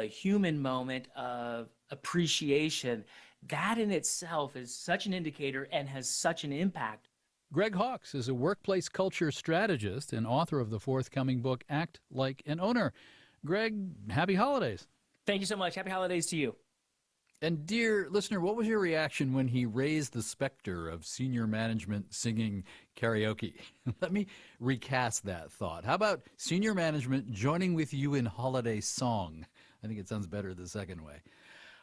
human moment of appreciation, that in itself is such an indicator and has such an impact. Greg Hawkes is a workplace culture strategist and author of the forthcoming book, Act Like an Owner. Greg, happy holidays. Thank you so much. Happy holidays to you. And dear listener, what was your reaction when he raised the specter of senior management singing karaoke? Let me recast that thought. How about senior management joining with you in holiday song? I think it sounds better the second way.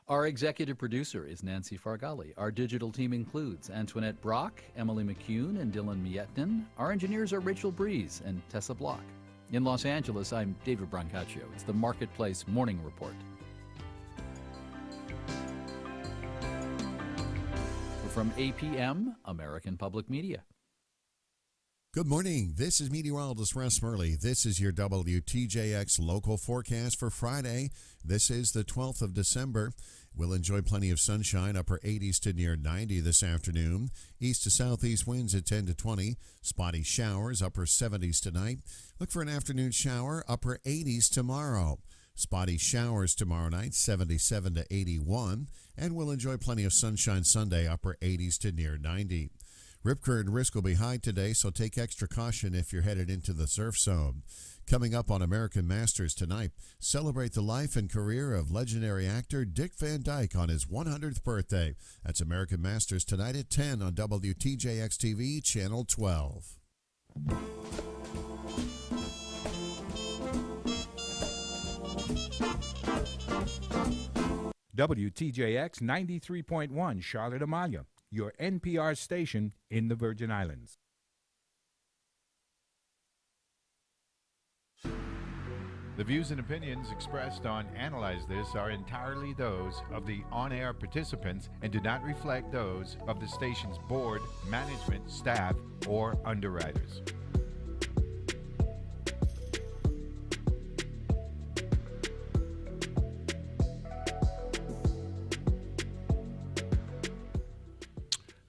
Our executive producer is Nancy Fargali. Our digital team includes Antoinette Brock, Emily McCune, and Dylan Mietnin. Our engineers are Rachel Breeze and Tessa Block. In Los Angeles, I'm David Brancaccio. It's the Marketplace Morning Report. From APM, American Public Media. Good morning. This is meteorologist Russ Murley. This is your WTJX local forecast for Friday. This is the 12th of December. We'll enjoy plenty of sunshine, upper 80s to near 90 this afternoon. East to southeast winds at 10 to 20. Spotty showers, upper 70s tonight. Look for an afternoon shower, upper 80s tomorrow. Spotty showers tomorrow night, 77 to 81. And we'll enjoy plenty of sunshine Sunday, upper 80s to near 90. Rip current risk will be high today, so take extra caution if you're headed into the surf zone. Coming up on American Masters tonight, celebrate the life and career of legendary actor Dick Van Dyke on his 100th birthday. That's American Masters tonight at 10 on WTJX TV, Channel 12. WTJX 93.1 Charlotte Amalia, your NPR station in the Virgin Islands. The views and opinions expressed on Analyze This are entirely those of the on-air participants and do not reflect those of the station's board, management, staff, or underwriters.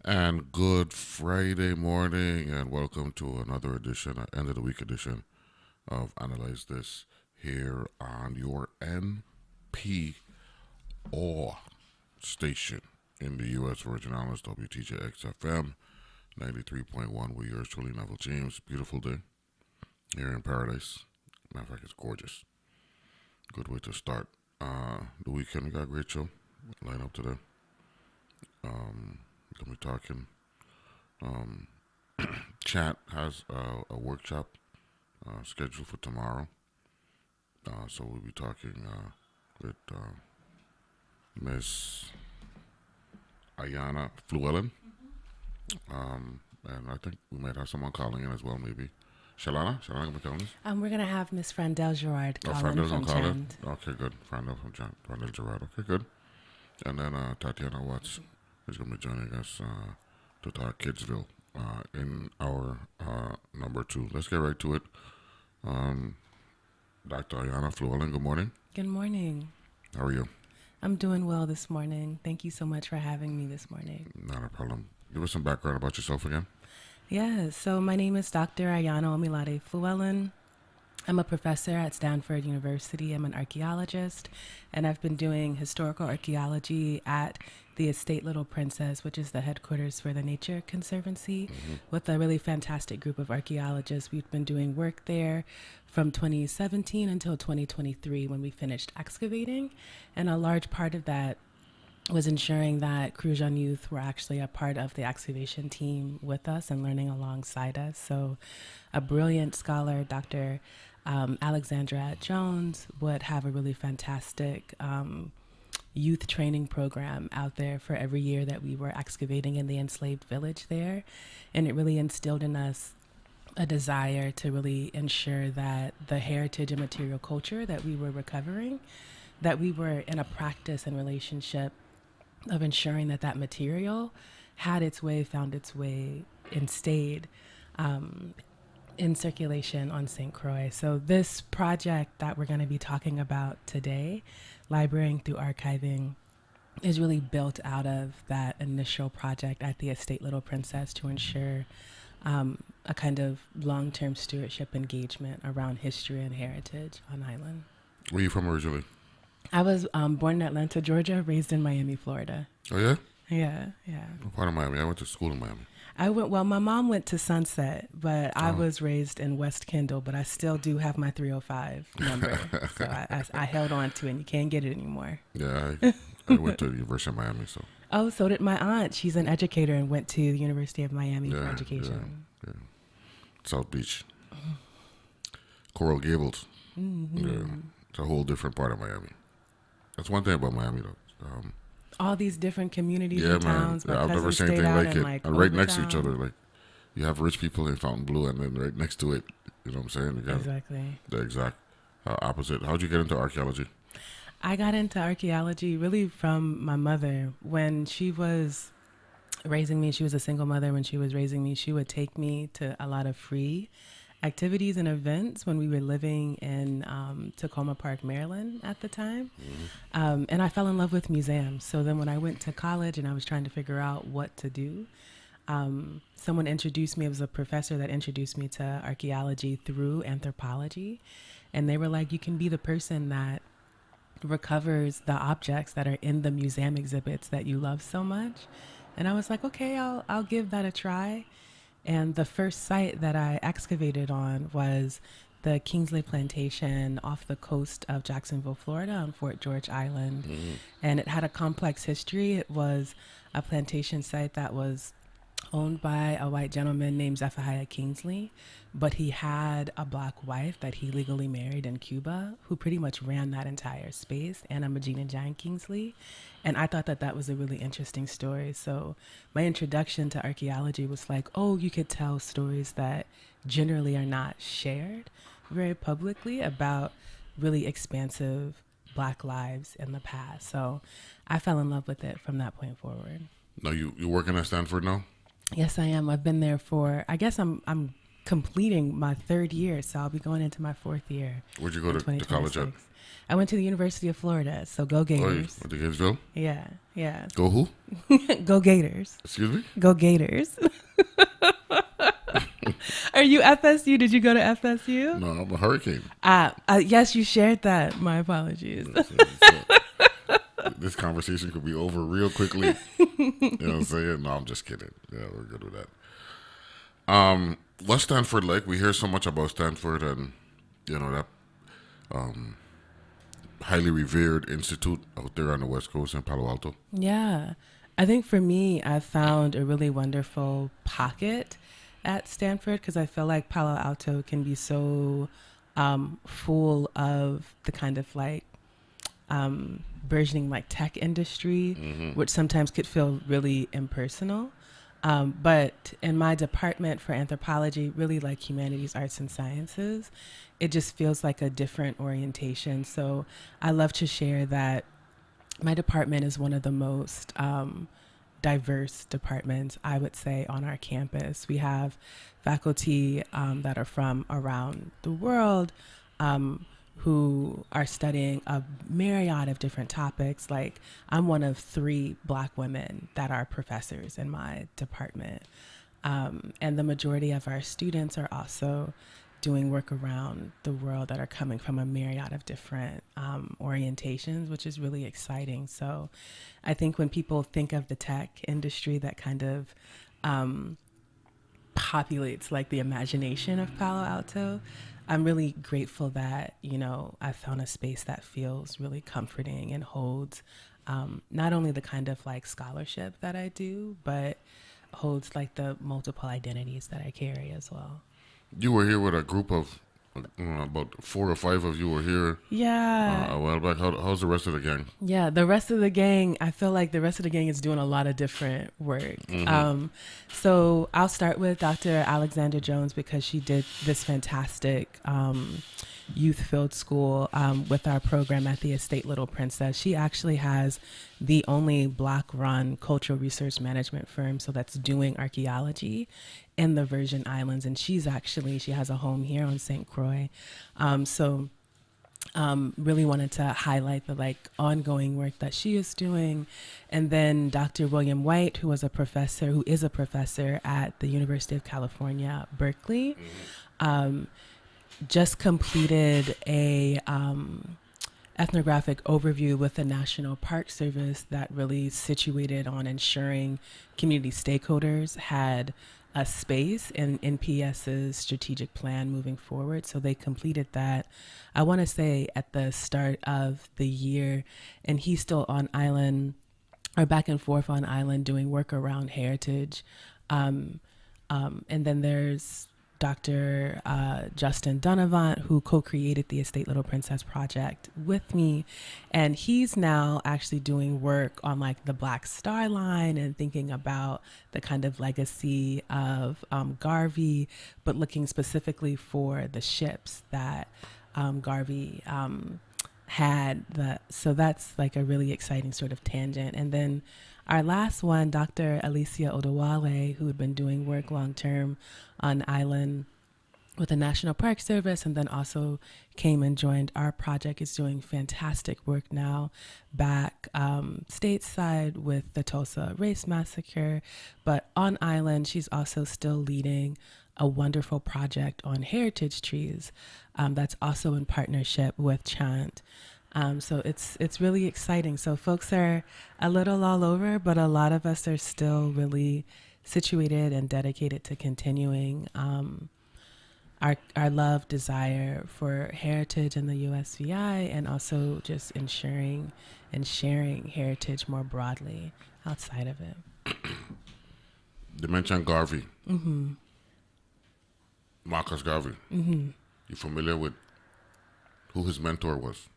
And good Friday morning, and welcome to another edition, end of the week edition of Analyze This here on your NPR station in the U.S. Virgin Islands, WTJX FM 93.1. We're yours truly, Neville James. Beautiful day here in paradise. Matter of fact, it's gorgeous. Good way to start the weekend. We got a great show line up today. Gonna be talking. CHANT has a workshop scheduled for tomorrow. So we'll be talking with Miss Ayana Fluellen. And I think we might have someone calling in as well, maybe. Chalana gonna be calling us? We're gonna have Miss Frandel Gerard calling from CHANT. Okay, good. Frandel from CHANT. Frandel Gerard. Okay, good. And then Tatianna Watts is going to be joining us to talk Kidsville in our number 2. Let's get right to it. Dr. Ayana Fluellen, good morning. Good morning. How are you? I'm doing well this morning. Thank you so much for having me this morning. Not a problem. Give us some background about yourself again. Yeah, so my name is Dr. Ayana Omilade Fluellen. I'm a professor at Stanford University. I'm an archaeologist, and I've been doing historical archaeology at the Estate Little Princess, which is the headquarters for the Nature Conservancy, with a really fantastic group of archaeologists. We've been doing work there from 2017 until 2023 when we finished excavating, and a large part of that was ensuring that Croix youth were actually a part of the excavation team with us and learning alongside us. So a brilliant scholar, Dr. Alexandra Jones, would have a really fantastic youth training program out there for every year that we were excavating in the enslaved village there. And it really instilled in us a desire to really ensure that the heritage and material culture that we were recovering, that we were in a practice and relationship of ensuring that that material had its way, found its way, and stayed in circulation on St. Croix. So this project that we're going to be talking about today, Librarying Through Archiving, is really built out of that initial project at the Estate Little Princess to ensure a kind of long-term stewardship engagement around history and heritage on island. Where are you from originally? I was born in Atlanta, Georgia, raised in Miami, Florida. Oh, yeah? Yeah, yeah. What part of Miami? I went to school in Miami. My mom went to Sunset, but I was raised in West Kendall, but I still do have my 305 number. So I held on to it, and you can't get it anymore. Yeah, I went to the University of Miami, so. Oh, so did my aunt. She's an educator and went to the University of Miami for education. Yeah. South Beach. Coral Gables. Mm-hmm. Yeah, it's a whole different part of Miami. That's one thing about Miami, though. All these different communities and towns. Yeah, I've never seen anything like it. And right next to each other, like you have rich people in Fontainebleau, and then right next to it, you know what I'm saying? Exactly. The exact opposite. How'd you get into archaeology? I got into archaeology really from my mother. When she was raising me, she was a single mother. When she was raising me, she would take me to a lot of free activities and events when we were living in Tacoma Park, Maryland at the time. Mm-hmm. And I fell in love with museums. So then when I went to college and I was trying to figure out what to do, someone introduced me. It was a professor that introduced me to archaeology through anthropology. And they were like, you can be the person that recovers the objects that are in the museum exhibits that you love so much. And I was like, okay, I'll give that a try. And the first site that I excavated on was the Kingsley Plantation off the coast of Jacksonville, Florida on Fort George Island. Mm-hmm. And it had a complex history. It was a plantation site that was owned by a white gentleman named Zephaniah Kingsley, but he had a black wife that he legally married in Cuba who pretty much ran that entire space, Anna Magina Jane Kingsley. And I thought that that was a really interesting story. So my introduction to archaeology was like, oh, you could tell stories that generally are not shared very publicly about really expansive black lives in the past. So I fell in love with it from that point forward. Now you working at Stanford now? Yes, I am. I've been there for, I guess I'm completing my third year, so I'll be going into my fourth year. Where'd you go to college at? I went to the University of Florida, so go Gators. Oh, you went to Kidsville? Yeah. Go who? Go Gators. Excuse me? Go Gators. Are you FSU? Did you go to FSU? No, I'm a Hurricane. Yes, you shared that. My apologies. This conversation could be over real quickly. You know what I'm saying? No, I'm just kidding. Yeah, we're good with that. What's Stanford like? We hear so much about Stanford and, you know, that highly revered institute out there on the West Coast in Palo Alto. Yeah. I think for me, I found a really wonderful pocket at Stanford because I feel like Palo Alto can be so full of the kind of like burgeoning like tech industry, mm-hmm. which sometimes could feel really impersonal. But in my department for anthropology, really like humanities, arts, and sciences, it just feels like a different orientation. So I love to share that my department is one of the most diverse departments, I would say, on our campus. We have faculty that are from around the world, who are studying a myriad of different topics. Like I'm one of 3 Black women that are professors in my department. And the majority of our students are also doing work around the world that are coming from a myriad of different orientations, which is really exciting. So I think when people think of the tech industry, that kind of populates like the imagination of Palo Alto. I'm really grateful that, you know, I found a space that feels really comforting and holds not only the kind of like scholarship that I do, but holds like the multiple identities that I carry as well. You were here with a group of about 4 or 5 of you were here. Yeah. A while back. How's the rest of the gang? Yeah, the rest of the gang, I feel like the rest of the gang is doing a lot of different work. Mm-hmm. So I'll start with Dr. Alexandra Jones because she did this fantastic youth field school with our program at the Estate Little Princess. She actually has the only Black-run cultural research management firm, so that's doing archaeology in the Virgin Islands, and she has a home here on St. Croix. So really wanted to highlight the like ongoing work that she is doing. And then Dr. William White, who is a professor at the University of California, Berkeley, just completed a ethnographic overview with the National Park Service that really situated on ensuring community stakeholders had a space in NPS's strategic plan moving forward. So they completed that, I want to say, at the start of the year. And he's still on island, or back and forth on island, doing work around heritage. And then there's Dr. Justin Donovan, who co-created the Estate Little Princess project with me. And he's now actually doing work on like the Black Star Line and thinking about the kind of legacy of Garvey, but looking specifically for the ships that Garvey had. So that's like a really exciting sort of tangent. And then our last one, Dr. Alicia Odewale, who had been doing work long-term on island with the National Park Service and then also came and joined our project, is doing fantastic work now back stateside with the Tulsa Race Massacre. But on island, she's also still leading a wonderful project on heritage trees that's also in partnership with CHANT. So it's really exciting. So folks are a little all over, but a lot of us are still really situated and dedicated to continuing our love, desire for heritage in the USVI, and also just ensuring and sharing heritage more broadly outside of it. You mentioned Garvey. Mm-hmm. Marcus Garvey. Mm-hmm. You familiar with who his mentor was?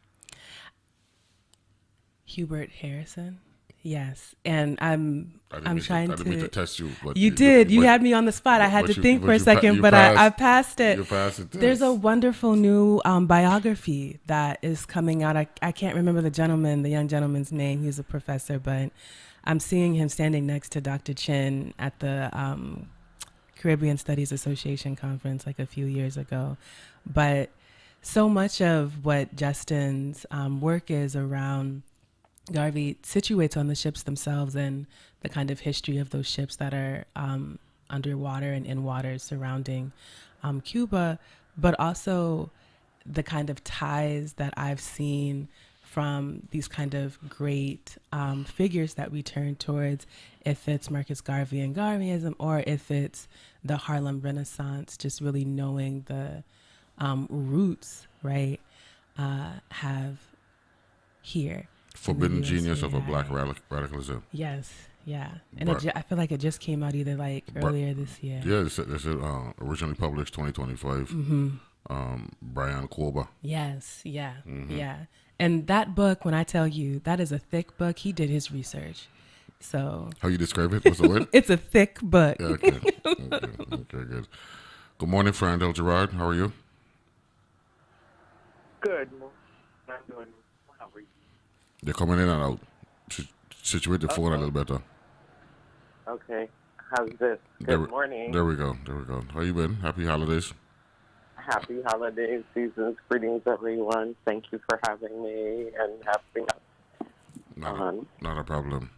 Hubert Harrison. Yes, and I'm trying I didn't mean to test you, but you did. You had me on the spot. I had to think for a second, but I passed it. You passed it. There's a wonderful new biography that is coming out. I can't remember the young gentleman's name. He's a professor, but I'm seeing him standing next to Dr. Chin at the Caribbean Studies Association conference like a few years ago. But so much of what Justin's work is around Garvey situates on the ships themselves and the kind of history of those ships that are underwater and in waters surrounding Cuba, but also the kind of ties that I've seen from these kind of great figures that we turn towards, if it's Marcus Garvey and Garveyism, or if it's the Harlem Renaissance, just really knowing the roots, right, have here. Forbidden Genius of a Black Radicalism. Yes, yeah. And I feel like it just came out either like earlier this year. Yeah, this is originally published 2025. Mm-hmm. Brian Koba. Yes, yeah, yeah. And that book, when I tell you, that is a thick book. He did his research. So how you describe it? What's the word? It's a thick book. Yeah, okay. Okay, good. Good morning, Frandel Gerard. How are you? Good morning. I'm doing well. How are you? They're coming in and out. Situate the phone a little better. Okay. How's this? Good morning. There we go. How you been? Happy holidays. Happy holiday seasons. Greetings, everyone. Thank you for having me and having us. Not a problem.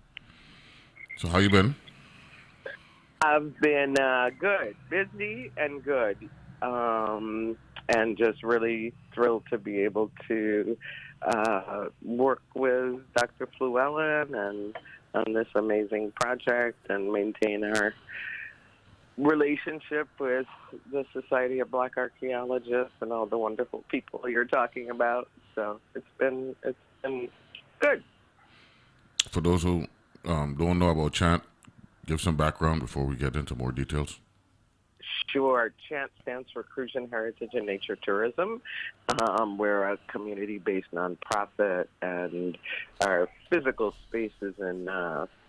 So how you been? I've been good. Busy and good. And just really thrilled to be able to work with Dr. Fluellen and on this amazing project and maintain our relationship with the Society of Black Archeologists and all the wonderful people you're talking about. So it's been good. For those who don't know about CHANT, give some background before we get into more details. Sure. CHANT stands for Crucian Heritage and Nature Tourism. We're a community-based nonprofit, and our physical space is in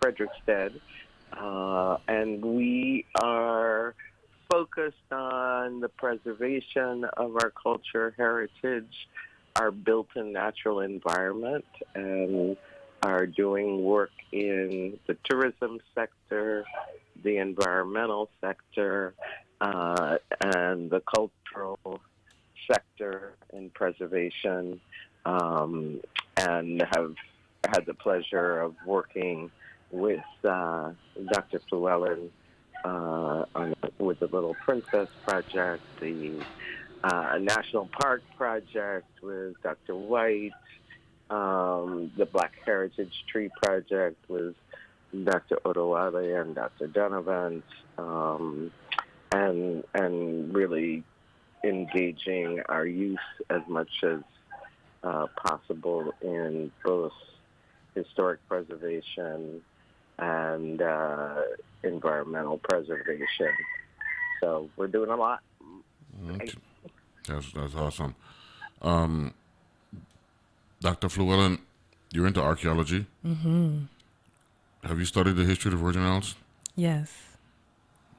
Frederiksted. And we are focused on the preservation of our culture, heritage, our built-in natural environment, and are doing work in the tourism sector, the environmental sector, and the cultural sector in preservation, and have had the pleasure of working with Dr. Fluellen with the Little Princess Project, the National Park Project with Dr. White, the Black Heritage Tree Project with Dr. Odowale and Dr. Donovan, and really engaging our youth as much as possible in both historic preservation and environmental preservation. So we're doing a lot. Okay. That's awesome. Dr. Flewellen, you're into archaeology. Mm-hmm. Have you studied the history of the Virgin Islands? Yes.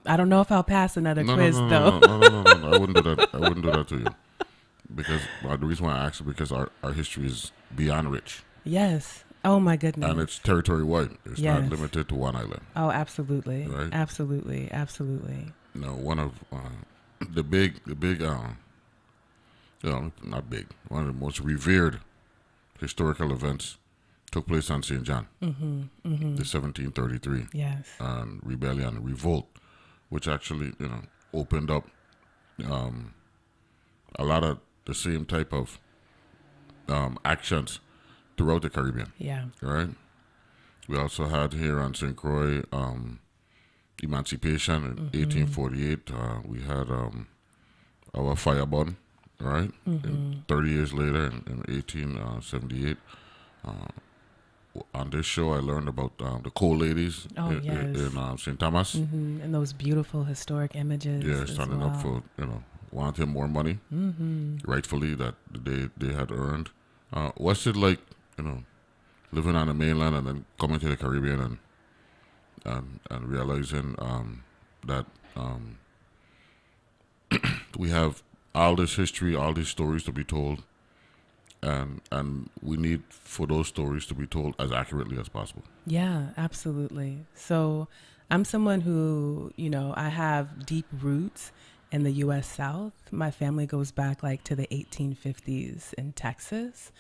I don't know if I'll pass another quiz, though. No. I wouldn't do that. I wouldn't do that to you. Because the reason why I asked is because our history is beyond rich. Yes. Oh, my goodness. And it's territory-wide. It's not limited to one island. Oh, absolutely. Right? Absolutely. One of the big, not big, one of the most revered historical events took place on St. John, the 1733 rebellion, revolt, which actually, opened up a lot of the same type of actions throughout the Caribbean. Yeah. Right? We also had here on St. Croix emancipation in 1848. We had our fire burn, right? And 30 years later, in 1878. On this show, I learned about the coal ladies in St. Thomas. And those beautiful historic images. Yeah, standing up for, wanting more money, rightfully, that they had earned. What's it like, living on the mainland and then coming to the Caribbean and realizing that we have all this history, all these stories to be told, and we need for those stories to be told as accurately as possible. Yeah, absolutely. So I'm someone who, I have deep roots in the U.S. South. My family goes back to the 1850s in Texas.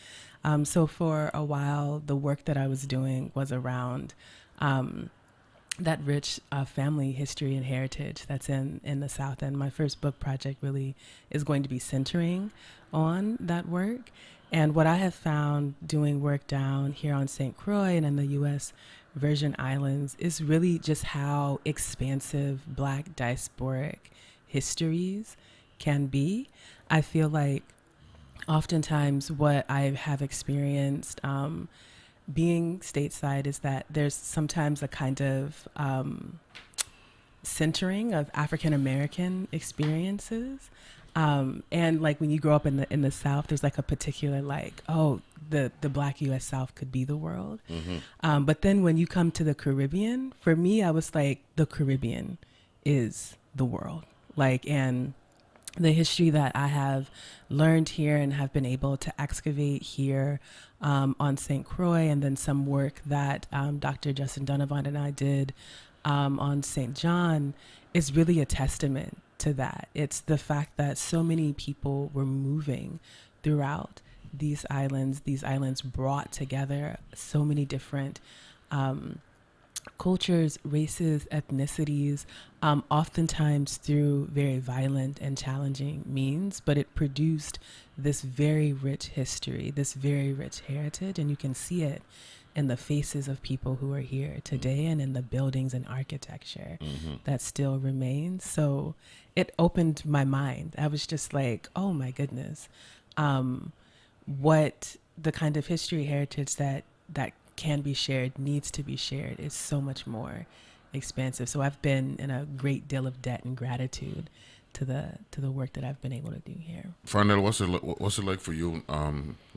So for a while, the work that I was doing was around that rich family history and heritage that's in the South. And my first book project really is going to be centering on that work. And what I have found doing work down here on St. Croix and in the U.S. Virgin Islands is really just how expansive Black diasporic histories can be. I feel like oftentimes what I have experienced being stateside is that there's sometimes a kind of centering of African American experiences. And when you grow up in the South, there's a particular the Black U.S. South could be the world. But then when you come to the Caribbean, for me, I was the Caribbean is the world. And the history that I have learned here and have been able to excavate here on St. Croix, and then some work that Dr. Justin Donovan and I did on St. John is really a testament to that. It's the fact that so many people were moving throughout these islands brought together so many different cultures, races, ethnicities, oftentimes through very violent and challenging means, but it produced this very rich history, this very rich heritage, and you can see it in the faces of people who are here today and in the buildings and architecture that still remains. So it opened my mind. I was just oh my goodness, what the kind of history heritage that can be shared, needs to be shared, is so much more expansive. So I've been in a great deal of debt and gratitude to the work that I've been able to do here. Farnell, what's it like for you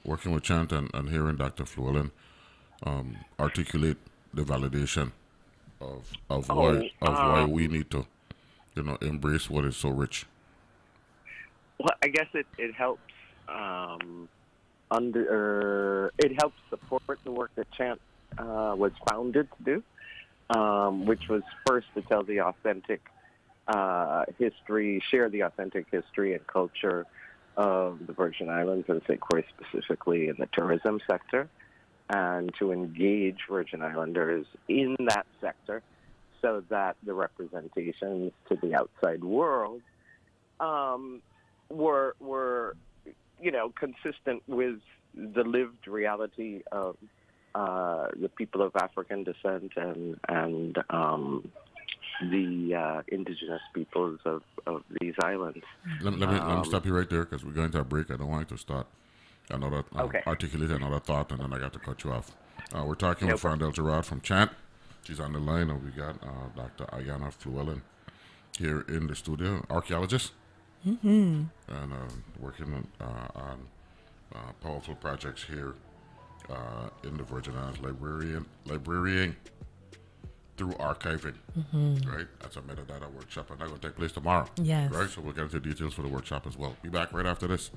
working with CHANT and hearing Dr. Flewellen articulate the validation of why we need to embrace what is so rich? Well, I guess it helps it helps support the work that CHANT was founded to do, which was first to tell the authentic history, share the authentic history and culture of the Virgin Islands and St. Croix specifically in the tourism sector, and to engage Virgin Islanders in that sector so that the representations to the outside world were consistent with the lived reality of the people of African descent and the indigenous peoples of these islands. Let me stop you right there because we're going to a break. I don't want you to start articulate another thought, and then I got to cut you off. We're talking with Frandel Gerard from CHANT. She's on the line, and we got Dr. Ayana Flewellen here in the studio, archaeologist, and working on powerful projects here in the Virgin Islands, librarian through archiving, right? That's a metadata workshop, and that's going to take place tomorrow. Yes. Right? So we'll get into details for the workshop as well. Be back right after this.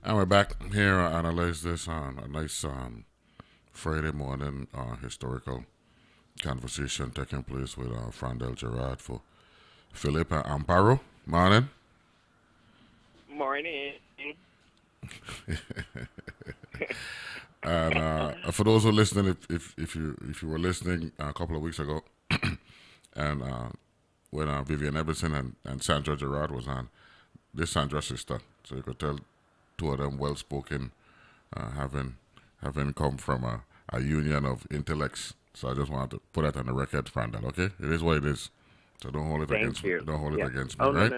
And we're back here to analyze this on a nice Friday morning historical conversation taking place with Frandel Gerard for Philippa Amparo. Morning. Morning. And for those who are listening, if you were listening a couple of weeks ago, and when Vivian Everson and Sandra Gerard was on, this Sandra's sister, so you could tell two of them well spoken, having come from a union of intellects. So I just wanted to put that on the record, Frandel. Okay, it is what it is. So don't hold it against me. Don't hold it against me. Oh, right?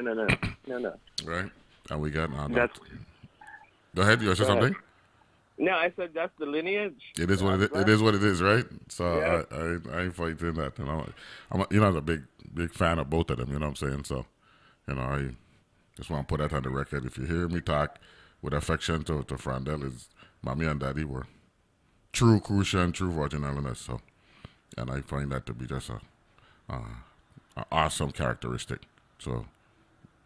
No. Right. And we got that's. Go ahead. You say something? No, I said that's the lineage. It is what it is. What it is, right? So yeah. I ain't fighting that. I'm a big fan of both of them. You know what I'm saying? So, I just want to put that on the record. If you hear me talk with affection to Frandel, is mommy and daddy were true Crucian, true Virgin Islanders. So, and I find that to be just a awesome characteristic. So,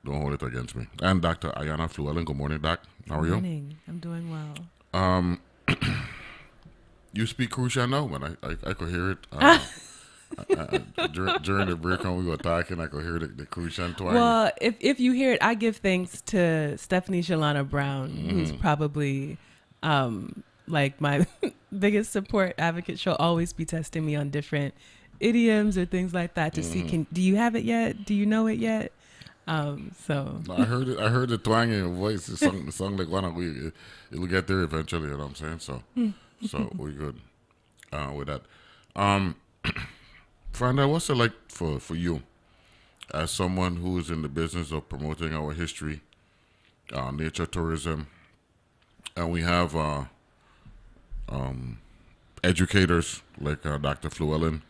don't hold it against me. And Dr. Ayana Flewellen, good morning, Doc. How are you? Good morning. I'm doing well. You speak Crucian now, man. I could hear it. During the break when we were talking, I could hear the Crucian twang. Well, if you hear it, I give thanks to Stephanie Chalana Brown, who's probably like my biggest support advocate. She'll always be testing me on different idioms or things like that to see, do you have it yet? Do you know it yet? So No, I heard it. I heard the twang in your voice. It sung like one of we. It'll get there eventually. You know what I'm saying? So we're good with that. Um, Franda, what's it like for you as someone who is in the business of promoting our history, nature tourism, and we have educators like Dr. Fluellen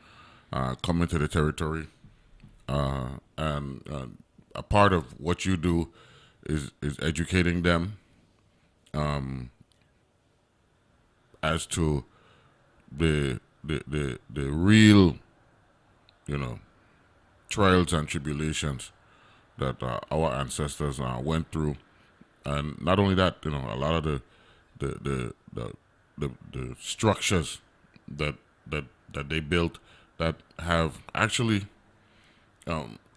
coming to the territory, and a part of what you do is educating them as to the real, trials and tribulations that our ancestors went through, and not only that, a lot of the structures that they built that have actually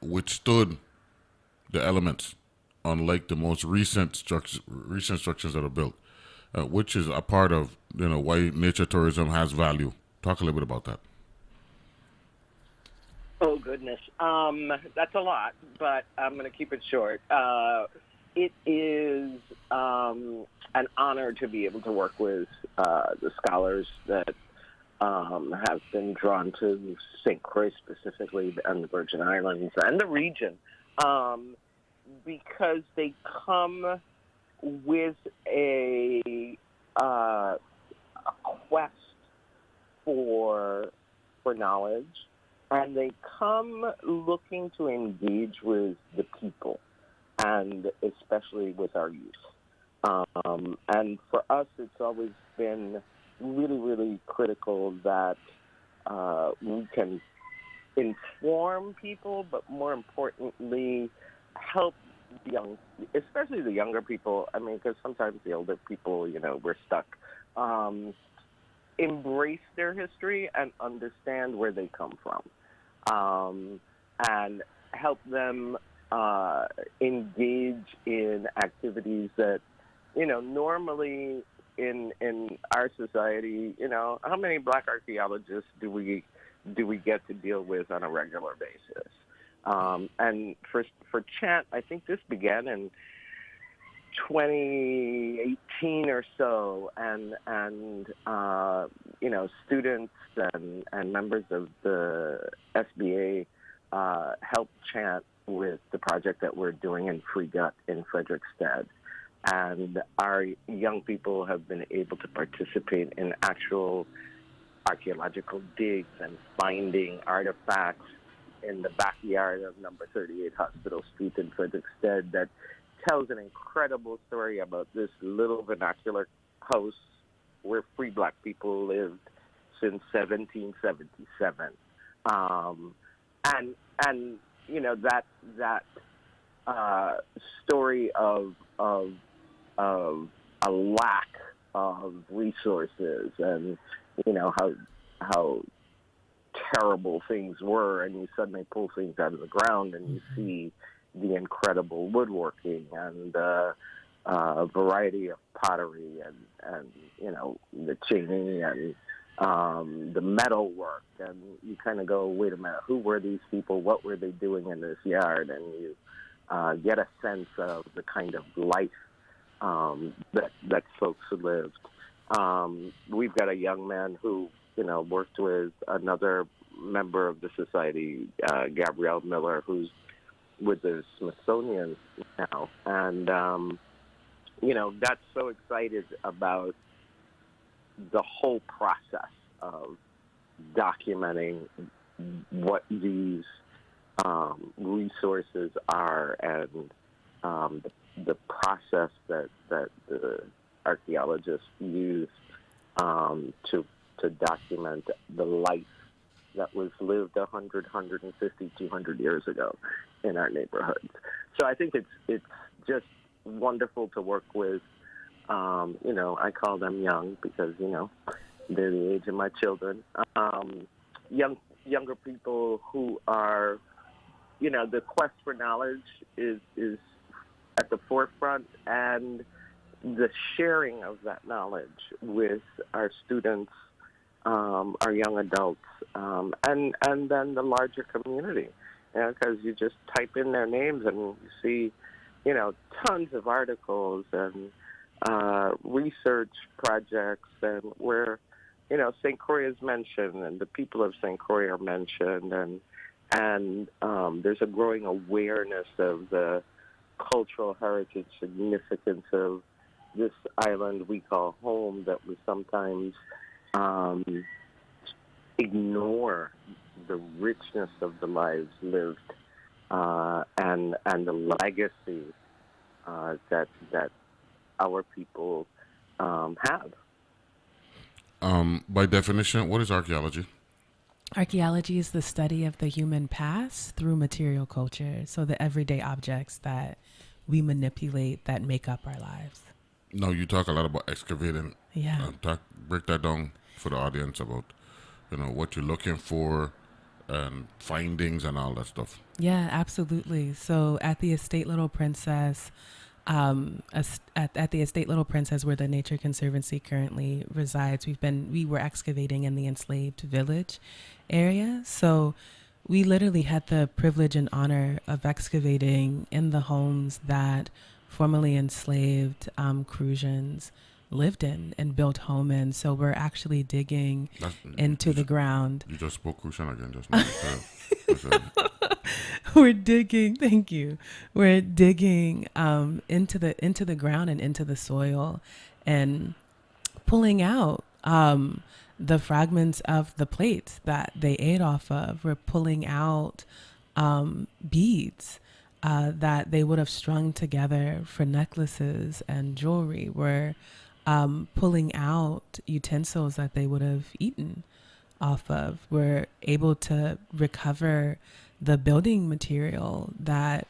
withstood the elements, unlike the most recent structures that are built, which is a part of why nature tourism has value. Talk a little bit about that. Oh, goodness. That's a lot, but I'm going to keep it short. It is an honor to be able to work with the scholars that have been drawn to St. Croix specifically and the Virgin Islands and the region, because they come with a quest for knowledge, and they come looking to engage with the people, and especially with our youth. And for us, it's always been really, really critical that we can inform people, but more importantly, help especially the younger people. I mean, because sometimes the older people, we're stuck. Embrace their history and understand where they come from, and help them engage in activities that, normally in our society, how many Black archaeologists do we get to deal with on a regular basis? And for CHANT, I think this began in 2018 or so, and students and members of the SBA helped CHANT with the project that we're doing in Freegut in Frederiksted. And our young people have been able to participate in actual archaeological digs and finding artifacts in the backyard of number 38 Hospital Street in Frederiksted that tells an incredible story about this little vernacular house where free Black people lived since 1777. And that story of a lack of resources, and how terrible things were, and you suddenly pull things out of the ground and you see the incredible woodworking and a variety of pottery and the chaining and the metal work, and you kind of go, wait a minute, who were these people? What were they doing in this yard? And you get a sense of the kind of life that folks lived. We've got a young man who worked with another member of the society, Gabrielle Miller, who's with the Smithsonian now, and got so excited about the whole process of documenting what these resources are, and the process that the archaeologists use to document the life that was lived 100, 150, 200 years ago in our neighborhoods. So I think it's just wonderful to work with. I call them young because, they're the age of my children. Younger people who are, the quest for knowledge is at the forefront, and the sharing of that knowledge with our students, our young adults, and then the larger community. because you just type in their names and you see, tons of articles and research projects, and where, St. Croix is mentioned and the people of St. Croix are mentioned, and there's a growing awareness of the cultural heritage significance of this island we call home, that we sometimes ignore the richness of the lives lived, and the legacy that our people have. By definition, what is archaeology? Archaeology is the study of the human past through material culture, so the everyday objects that we manipulate that make up our lives. No, you talk a lot about excavating. Yeah. Break that down for the audience about, what you're looking for and findings and all that stuff. Yeah, absolutely. So at the Estate Little Princess, at the Estate Little Princess, where the Nature Conservancy currently resides, we were excavating in the enslaved village area. So we literally had the privilege and honor of excavating in the homes that formerly enslaved Crucians lived in and built home in. So we're actually digging into the ground. You just spoke Crucian again just now. We're digging. Thank you. We're digging into the ground and into the soil, and pulling out the fragments of the plates that they ate off of. We're pulling out beads that they would have strung together for necklaces and jewelry. We're pulling out utensils that they would have eaten off of. We're able to recover the building material that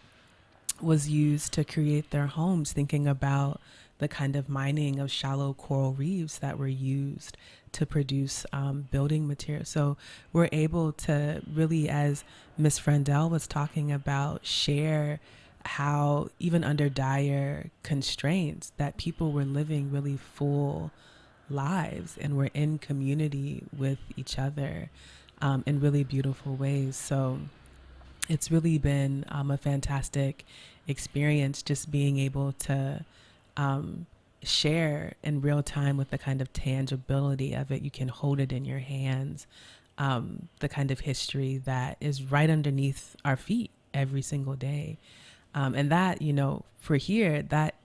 was used to create their homes, thinking about the kind of mining of shallow coral reefs that were used to produce building material. So we're able to really, as Ms. Frendel was talking about, share how even under dire constraints that people were living really full lives and were in community with each other in really beautiful ways. So it's really been a fantastic experience, just being able to share in real time with the kind of tangibility of it. You can hold it in your hands, the kind of history that is right underneath our feet every single day. And that, for here, that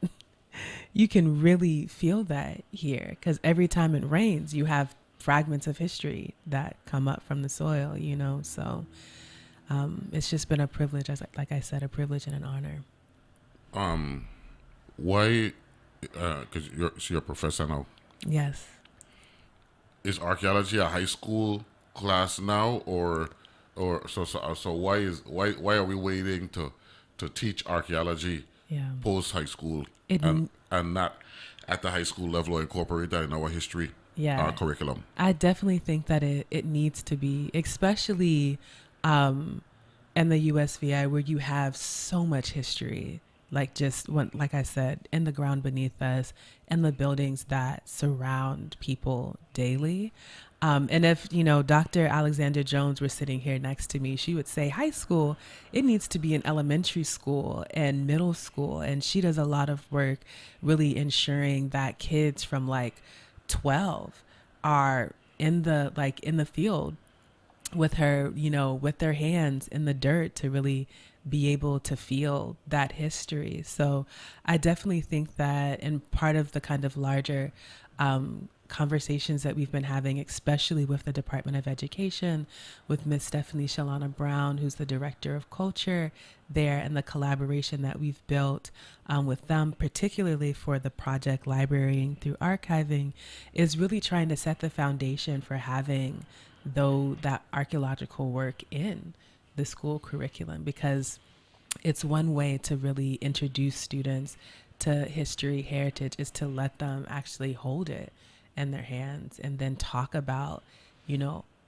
you can really feel that here, because every time it rains, you have fragments of history that come up from the soil, so it's just been a privilege, like I said, a privilege and an honor. Why, because you're a professor now. Yes. Is archaeology a high school class now, or so why are we waiting to teach archaeology post high school and not at the high school level, or incorporate that in our history curriculum? I definitely think that it needs to be, especially in the USVI, where you have so much history, like I said, in the ground beneath us and the buildings that surround people daily. And if, Dr. Alexander Jones were sitting here next to me, she would say high school, it needs to be in elementary school and middle school. And she does a lot of work really ensuring that kids from 12 are in the field with her, with their hands in the dirt to really be able to feel that history. So I definitely think that, and part of the kind of larger conversations that we've been having, especially with the Department of Education, with Miss Stephanie Chalana Brown, who's the Director of Culture there, and the collaboration that we've built with them, particularly for the project Librarying Through Archiving, is really trying to set the foundation for having that archaeological work in the school curriculum, because it's one way to really introduce students to history, heritage, is to let them actually hold it in their hands and then talk about,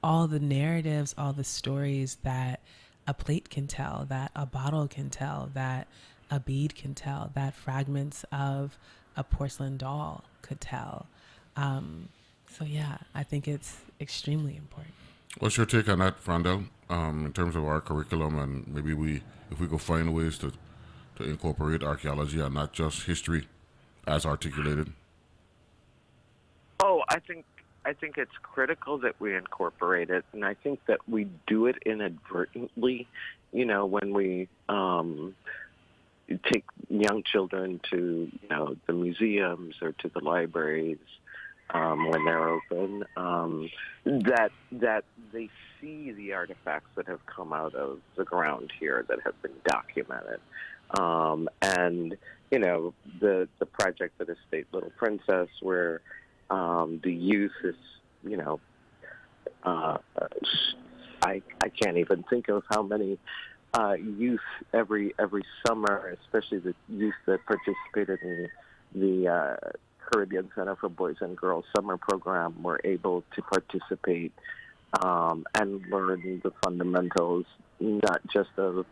all the narratives, all the stories that a plate can tell, that a bottle can tell, that a bead can tell, that fragments of a porcelain doll could tell. So yeah, I think it's extremely important. What's your take on that, Frandel? in terms of our curriculum, and maybe if we could find ways to incorporate archaeology and not just history as articulated? Oh, I think it's critical that we incorporate it, and I think that we do it inadvertently. You know, when we take young children to the museums or to the libraries when they're open, that they see the artifacts that have come out of the ground here that have been documented. And the project at Estate Little Princess, where the youth is, I can't even think of how many youth every summer, especially the youth that participated in the Caribbean Center for Boys and Girls summer program, were able to participate and learn the fundamentals, not just of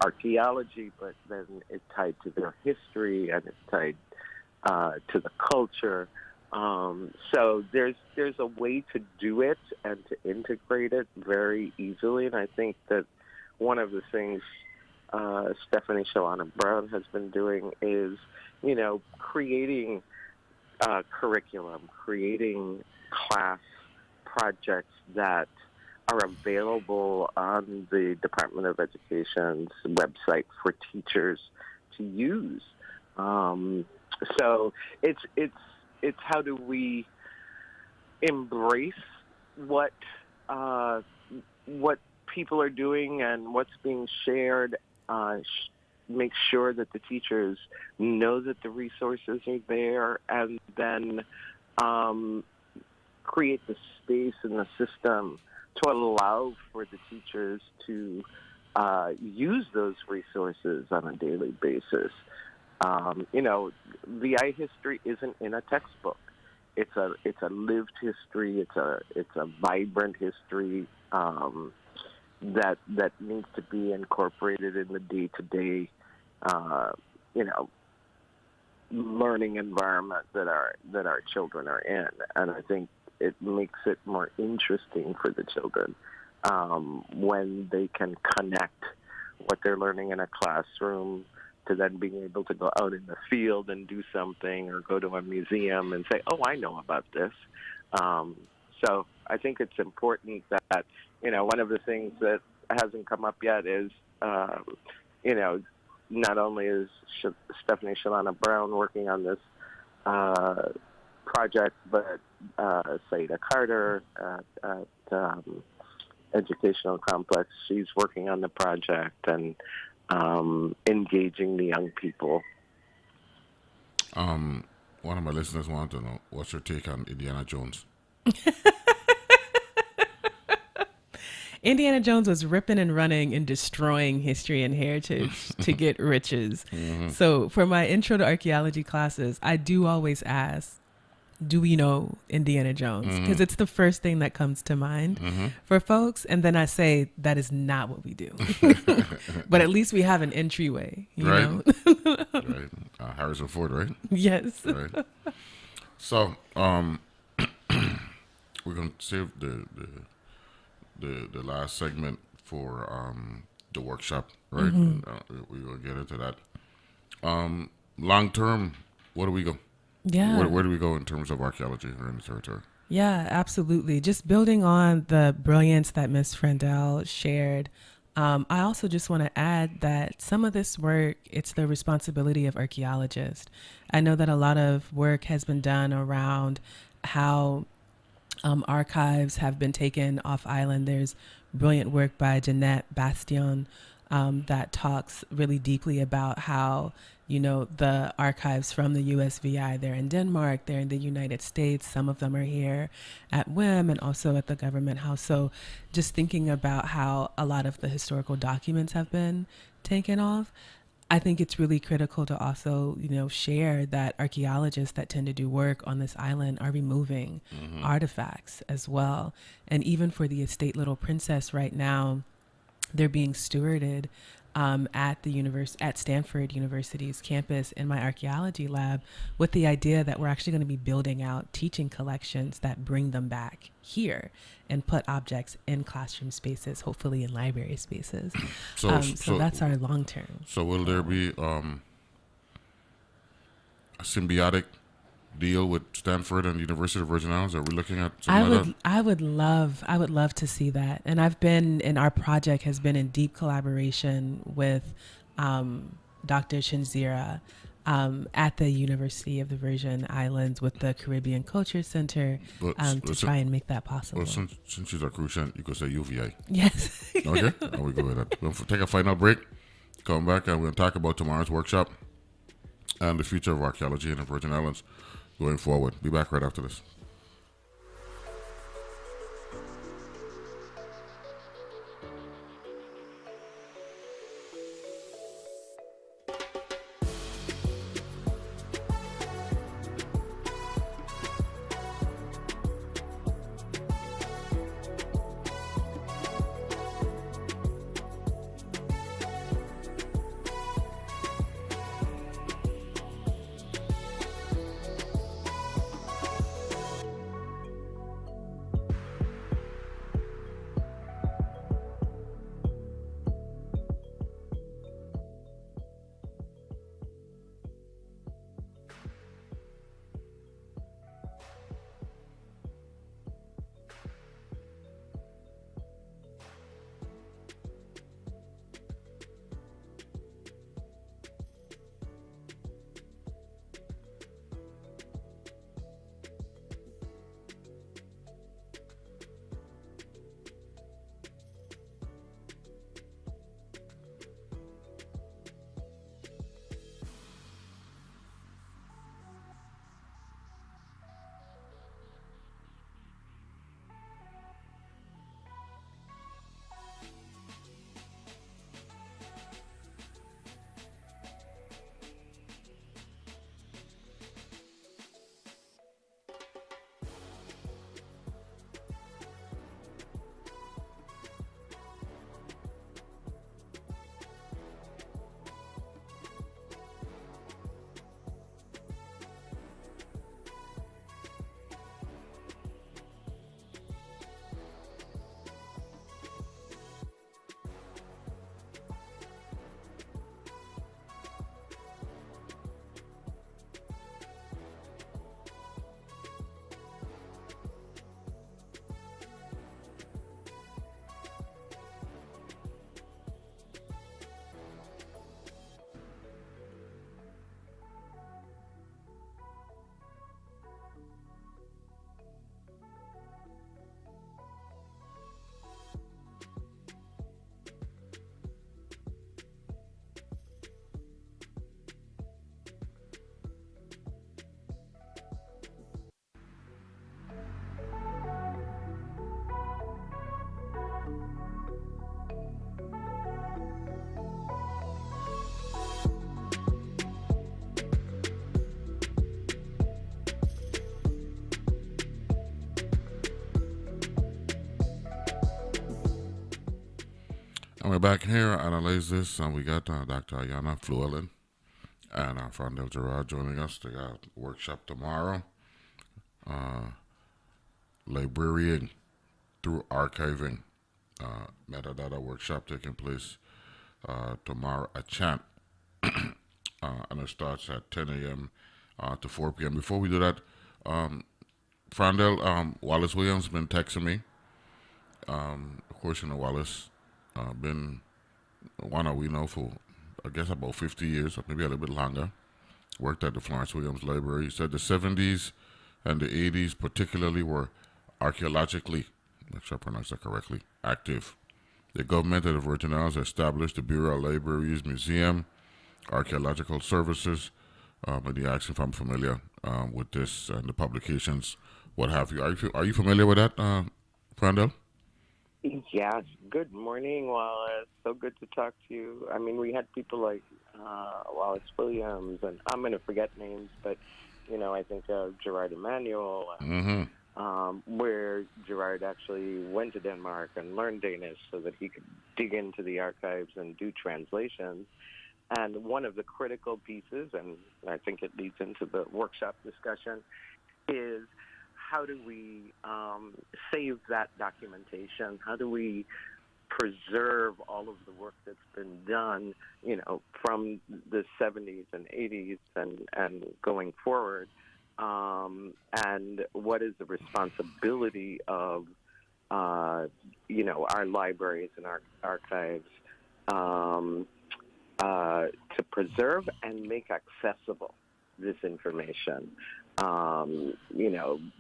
archaeology, but then it's tied to their history and it's tied to the culture. So there's a way to do it and to integrate it very easily, and I think that one of the things Stephanie Chalana Brown has been doing is, creating curriculum, creating class projects that are available on the Department of Education's website for teachers to use. So it's how do we embrace what people are doing and what's being shared, make sure that the teachers know that the resources are there, and then create the space in the system to allow for the teachers to use those resources on a daily basis. VI history isn't in a textbook. It's a lived history. It's a vibrant history that needs to be incorporated in the day-to-day, learning environment that our children are in. And I think it makes it more interesting for the children when they can connect what they're learning in a classroom to then being able to go out in the field and do something, or go to a museum and say, oh, I know about this. So I think it's important that, one of the things that hasn't come up yet is, not only is Stephanie Chalana Brown working on this project, but Saida Carter at Educational Complex, she's working on the project and engaging the young people. One of my listeners wanted to know, what's your take on Indiana Jones? Indiana Jones was ripping and running and destroying history and heritage to get riches. Mm-hmm. So for my intro to archaeology classes, I do always ask, do we know Indiana Jones? Because it's the first thing that comes to mind for folks. And then I say, that is not what we do. But at least we have an entryway, you know? Right. Harrison Ford, right? Yes. Right. So we're going to save the last segment for the workshop, right? We're going to get into that. Long term, where do we go? Yeah. Where do we go in terms of archaeology here in the territory? Yeah, absolutely. Just building on the brilliance that Ms. Frendel shared, I also just want to add that some of this work, it's the responsibility of archaeologists. I know that a lot of work has been done around how archives have been taken off island. There's brilliant work by Jeanette Bastion that talks really deeply about how, the archives from the USVI, they're in Denmark, they're in the United States. Some of them are here at WIM and also at the Government House. So just thinking about how a lot of the historical documents have been taken off, I think it's really critical to also, share that archaeologists that tend to do work on this island are removing artifacts as well. And even for the Estate Little Princess right now, they're being stewarded at Stanford University's campus in my archaeology lab, with the idea that we're actually going to be building out teaching collections that bring them back here and put objects in classroom spaces, hopefully in library spaces. So that's our long term. So will there be a symbiotic deal with Stanford and University of Virgin Islands? Are we looking at I would love to see that. And our project has been in deep collaboration with Dr. Shinzira at the University of the Virgin Islands with the Caribbean Culture Center to try and make that possible. Well, since she's a crucial, you could say UVA. Yes. Okay, and we go with that. We'll take a final break, come back, and we'll talk about tomorrow's workshop and the future of archaeology in the Virgin Islands going forward. Be back right after this. And we're back here, analyze this, and we got Dr. Tatianna Watts and Frandel Gerard joining us. They got a workshop tomorrow. Librarian through archiving. Metadata Workshop taking place tomorrow at CHANT. And it starts at 10 a.m. To 4 p.m. Before we do that, Frandel, Wallace Williams been texting me. Of course, you know, Wallace been one we know for, I guess, about 50 years, or maybe a little bit longer. Worked at the Florence Williams Library. He said the 70s and the 80s particularly were archaeologically, make sure I pronounce that correctly, active. The government of the Virgin Islands established the Bureau of Libraries Museum, Archaeological Services, and the action if I'm familiar with this and the publications, what have you. Are you familiar with that, Frandel? Yes. Good morning, Wallace. So good to talk to you. I mean, we had people like Wallace Williams, and I'm going to forget names, but, you know, I think Gerard Emanuel, where Gerard actually went to Denmark and learned Danish so that he could dig into the archives and do translations. And one of the critical pieces, and I think it leads into the workshop discussion, is how do we save that documentation? How do we preserve all of the work that's been done, from the 70s and 80s and going forward? And what is the responsibility of, our libraries and our archives to preserve and make accessible this information?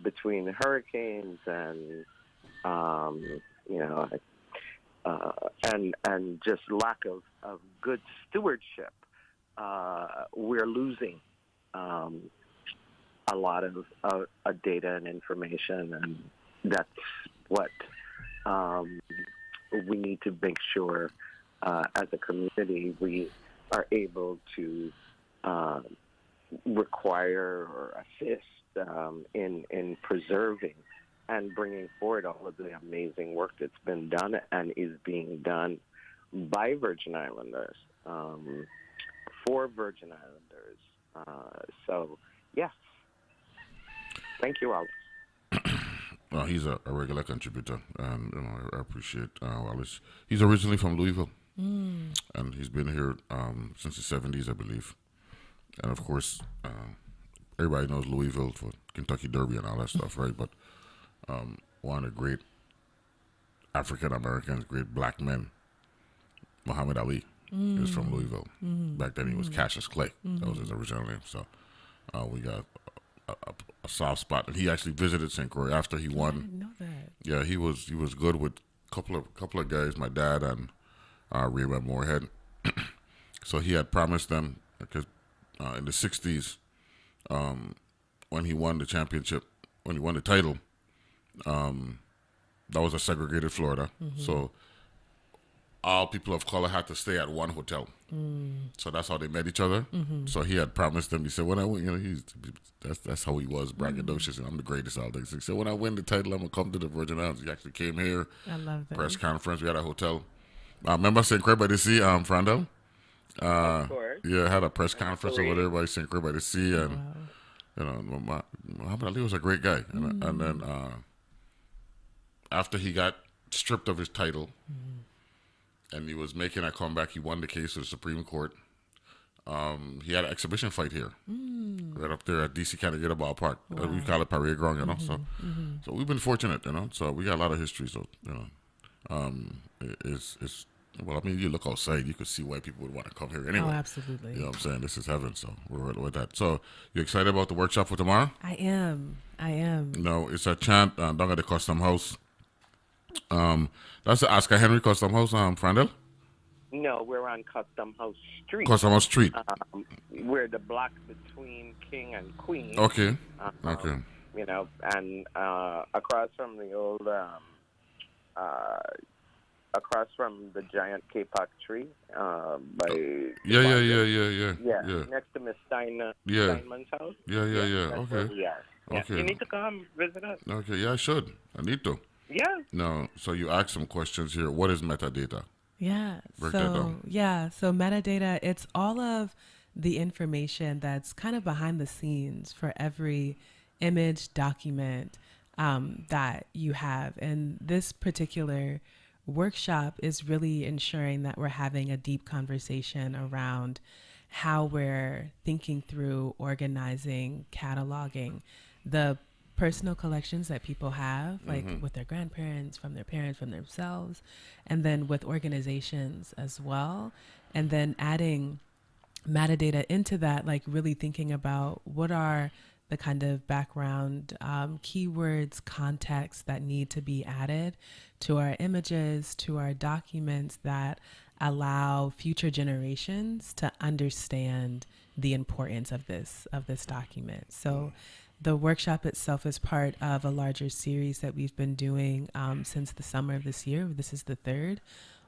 Between hurricanes and, and just lack of good stewardship, we're losing a lot of data and information, and that's what we need to make sure as a community we are able to require or assist in preserving and bringing forward all of the amazing work that's been done and is being done by Virgin Islanders, for Virgin Islanders. So, yes. Thank you, Wallace. Well, he's a regular contributor, and I appreciate Wallace. He's originally from Louisville, and he's been here since the 70s, I believe. And of course, everybody knows Louisville for Kentucky Derby and all that stuff, right? But one of the great African Americans, great black men, Muhammad Ali, is from Louisville. Back then, he was Cassius Clay. That was his original name. So we got a soft spot, and he actually visited St. Croix after he won. I didn't know that. Yeah, he was good with a couple of guys, my dad and Raymond Moorhead. So he had promised them, because in the 60s, when he won the championship, when he won the title, that was a segregated Florida. So all people of color had to stay at one hotel. So that's how they met each other. So he had promised them. He said, "When I win, that's how he was, braggadocious, and I'm the greatest all day." So he said, "When I win the title, I'm gonna come to the Virgin Islands." He actually came here. I love that. Press conference. We had a hotel. Remember St. Croix by the Sea, Frandel? Of course. Yeah, had a press conference over there by St. Croix by the Sea, and Muhammad Ali was a great guy. And then after he got stripped of his title, and he was making a comeback, he won the case to the Supreme Court. He had an exhibition fight here, right up there at DC Canada Ballpark. Wow. We call it Parade Ground, So we've been fortunate, So we got a lot of history. So it's well, I mean, you look outside, you could see why people would want to come here anyway. Oh, absolutely. You know what I'm saying? This is heaven. So we're with that. So you excited about the workshop for tomorrow? I am. No, it's a chant down at the Custom House. That's the Oscar Henry Custom House, Frandel? No, we're on Custom House Street. Custom House Street. We're the block between King and Queen. Okay. Okay. And across from the old, across from the giant K-pop tree, Yeah. Next to Miss Steinman's house. Yeah. Okay. Yeah. Okay. You need to come visit us. Okay, yeah, I should. I need to. Yeah. No, so you asked some questions here. What is metadata? Yeah. Break that down. So metadata, it's all of the information that's kind of behind the scenes for every image document that you have. And this particular workshop is really ensuring that we're having a deep conversation around how we're thinking through organizing, cataloging the personal collections that people have, like with their grandparents, from their parents, from themselves, and then with organizations as well. And then adding metadata into that, like really thinking about what are the kind of background keywords, contexts that need to be added to our images, to our documents that allow future generations to understand the importance of this document. So the workshop itself is part of a larger series that we've been doing since the summer of this year. This is the third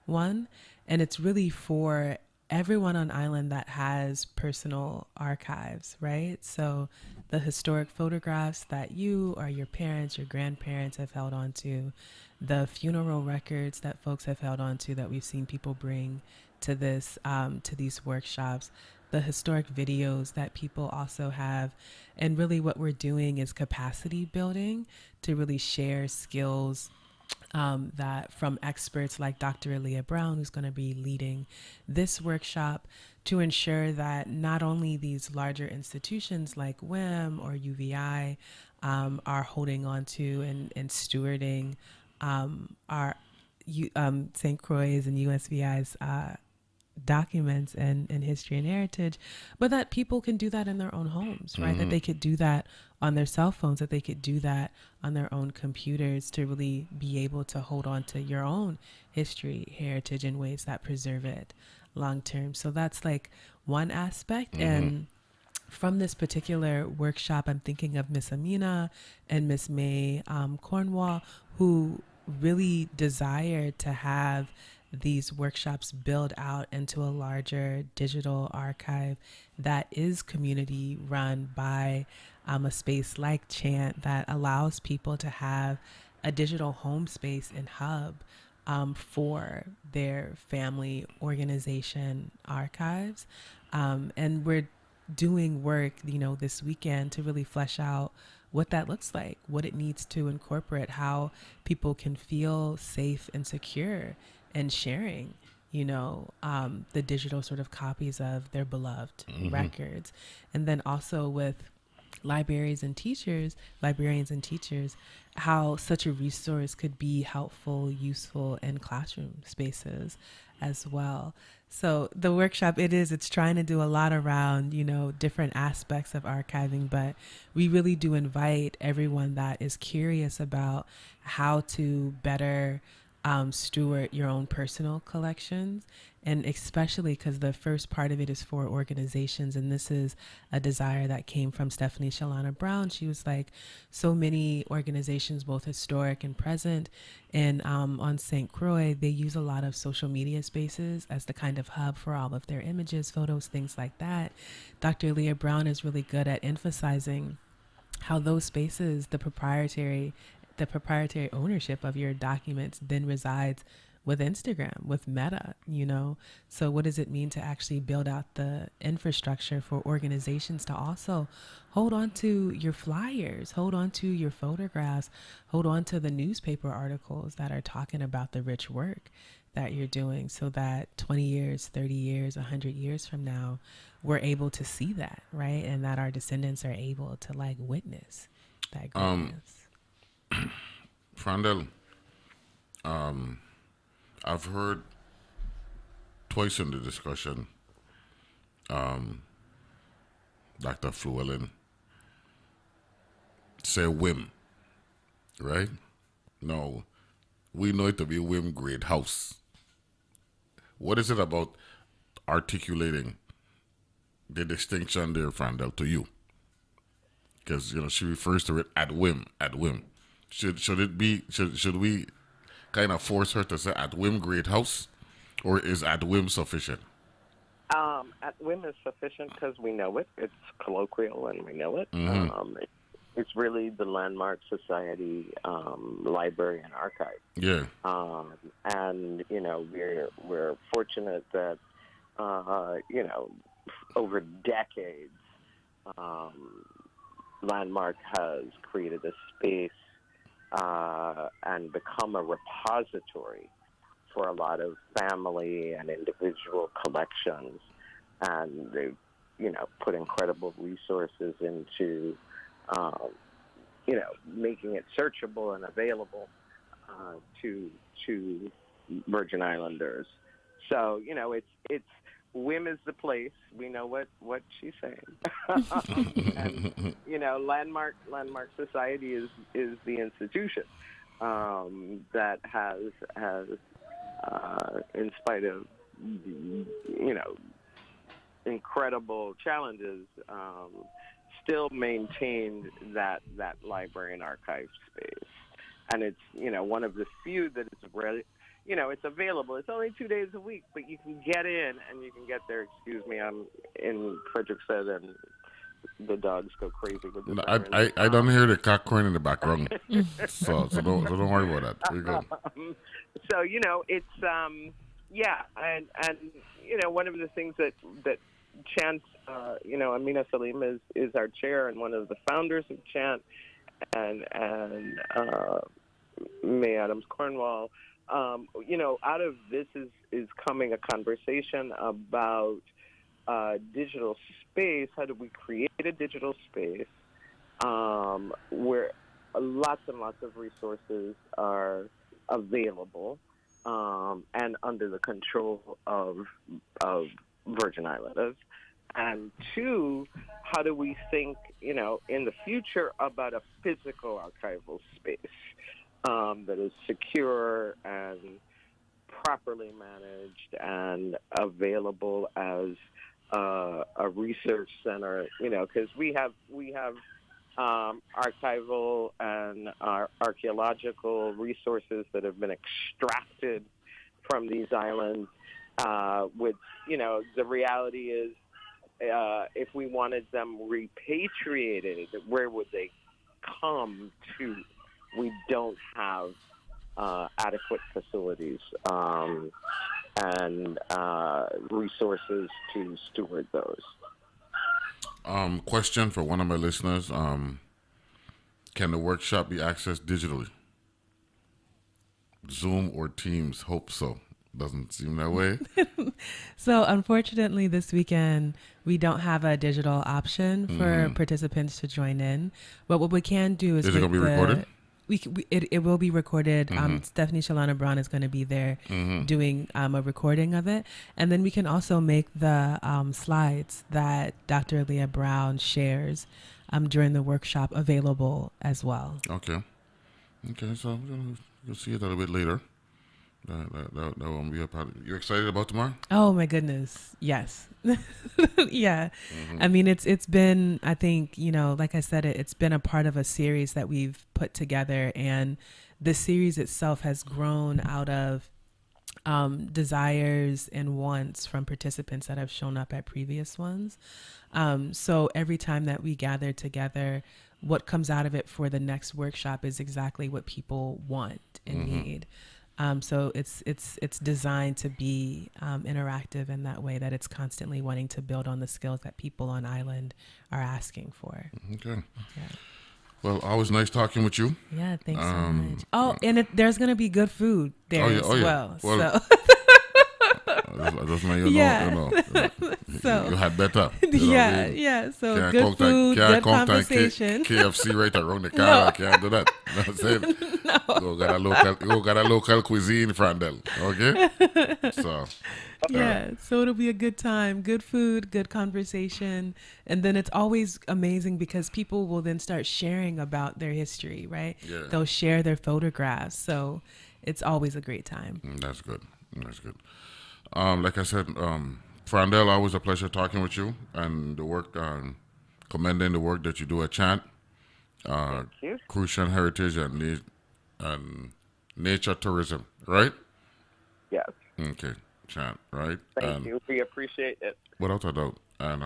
one, and it's really for everyone on island that has personal archives, right? So the historic photographs that you or your parents, your grandparents have held on to, the funeral records that folks have held on to that we've seen people bring to this, to these workshops, the historic videos that people also have. And really what we're doing is capacity building to really share skills that from experts like Dr. Aleia Brown, who's going to be leading this workshop, to ensure that not only these larger institutions like WIM or UVI are holding on to and stewarding our St. Croix and USVI's documents and history and heritage, but that people can do that in their own homes, right? That they could do that on their cell phones, that they could do that on their own computers to really be able to hold on to your own history, heritage in ways that preserve it long term. So that's like one aspect. And from this particular workshop, I'm thinking of Miss Amina and Miss May Cornwall, who really desired to have these workshops build out into a larger digital archive that is community run by a space like CHANT that allows people to have a digital home space and hub for their family organization archives. And we're doing work, this weekend to really flesh out what that looks like, what it needs to incorporate, how people can feel safe and secure and sharing, the digital sort of copies of their beloved records. And then also with librarians and teachers, how such a resource could be helpful, useful in classroom spaces as well. So the workshop, it's trying to do a lot around, different aspects of archiving, but we really do invite everyone that is curious about how to better steward your own personal collections. And especially because the first part of it is for organizations. And this is a desire that came from Stephanie Chalana Brown. She was like, so many organizations, both historic and present, and on St. Croix, they use a lot of social media spaces as the kind of hub for all of their images, photos, things like that. Dr. Aleia Brown is really good at emphasizing how those spaces, the proprietary ownership of your documents then resides with Instagram, with Meta, So what does it mean to actually build out the infrastructure for organizations to also hold on to your flyers, hold on to your photographs, hold on to the newspaper articles that are talking about the rich work that you're doing, so that 20 years, 30 years, 100 years from now, we're able to see that, right? And that our descendants are able to witness that greatness. Frandel, I've heard twice in the discussion, Dr. Fluellen say WIM, right? No, we know it to be WIM Great House. What is it about articulating the distinction there, Frandel, to you? Because, she refers to it at WIM. Should we kind of force her to say at WIM Great House, or is at WIM sufficient? At WIM is sufficient because we know it. It's colloquial and we know it. It's really the Landmark Society Library and Archive. Yeah. And we're fortunate that over decades, Landmark has created a space and become a repository for a lot of family and individual collections, and they've put incredible resources into making it searchable and available to Virgin Islanders. So it's WIM is the place. We know what she's saying. And Landmark Society is the institution that has in spite of incredible challenges, still maintained that library and archive space. And it's one of the few that is it's available. It's only 2 days a week, but you can get in and you can get there. Excuse me, I'm in Frederiksted and the dogs go crazy with the sirens. I don't hear the cock crowing in the background, so don't worry about that. We're good. So it's and one of the things that CHANT, Amina Salim is our chair and one of the founders of CHANT, and May Adams Cornwall. Out of this is coming a conversation about digital space. How do we create a digital space where lots and lots of resources are available and under the control of Virgin Islanders? And two, how do we think, in the future about a physical archival space that is secure and properly managed and available as a research center, because we have archival and archaeological resources that have been extracted from these islands. The reality is, if we wanted them repatriated, where would they come to? We don't have adequate facilities and resources to steward those. Question for one of my listeners. Can the workshop be accessed digitally? Zoom or Teams? Hope so. Doesn't seem that way. So unfortunately, this weekend, we don't have a digital option for participants to join in. But what we can do is it going to be recorded? It will be recorded. Stephanie Chalana Brown is going to be there doing a recording of it. And then we can also make the slides that Dr. Aleia Brown shares during the workshop available as well. Okay, so you'll see it a little bit later. That won't be a part of it. You excited about tomorrow? Oh my goodness, yes. Yeah. I mean, it's been, I think, like I said, it's been a part of a series that we've put together, and the series itself has grown out of desires and wants from participants that have shown up at previous ones. So every time that we gather together, what comes out of it for the next workshop is exactly what people want and need. So it's designed to be interactive in that way, that it's constantly wanting to build on the skills that people on island are asking for. Okay. Yeah. Well, always nice talking with you. Yeah, thanks so much. Oh, and there's going to be good food there as well. So. That's my, So you had better. Yeah. So good food, good conversation. KFC right around the car. I can't do that. That's it. No. You got a local cuisine, Frandel. Okay. So. Yeah. So it'll be a good time. Good food, good conversation, and then it's always amazing because people will then start sharing about their history. Right. Yeah. They'll share their photographs. So it's always a great time. That's good. Like I said, Frandel, always a pleasure talking with you, and the work, commending the work that you do at CHANT, Crucian Heritage and Nature Tourism, right? Yes. Okay, CHANT, right? Thank you. We appreciate it. Without a doubt. And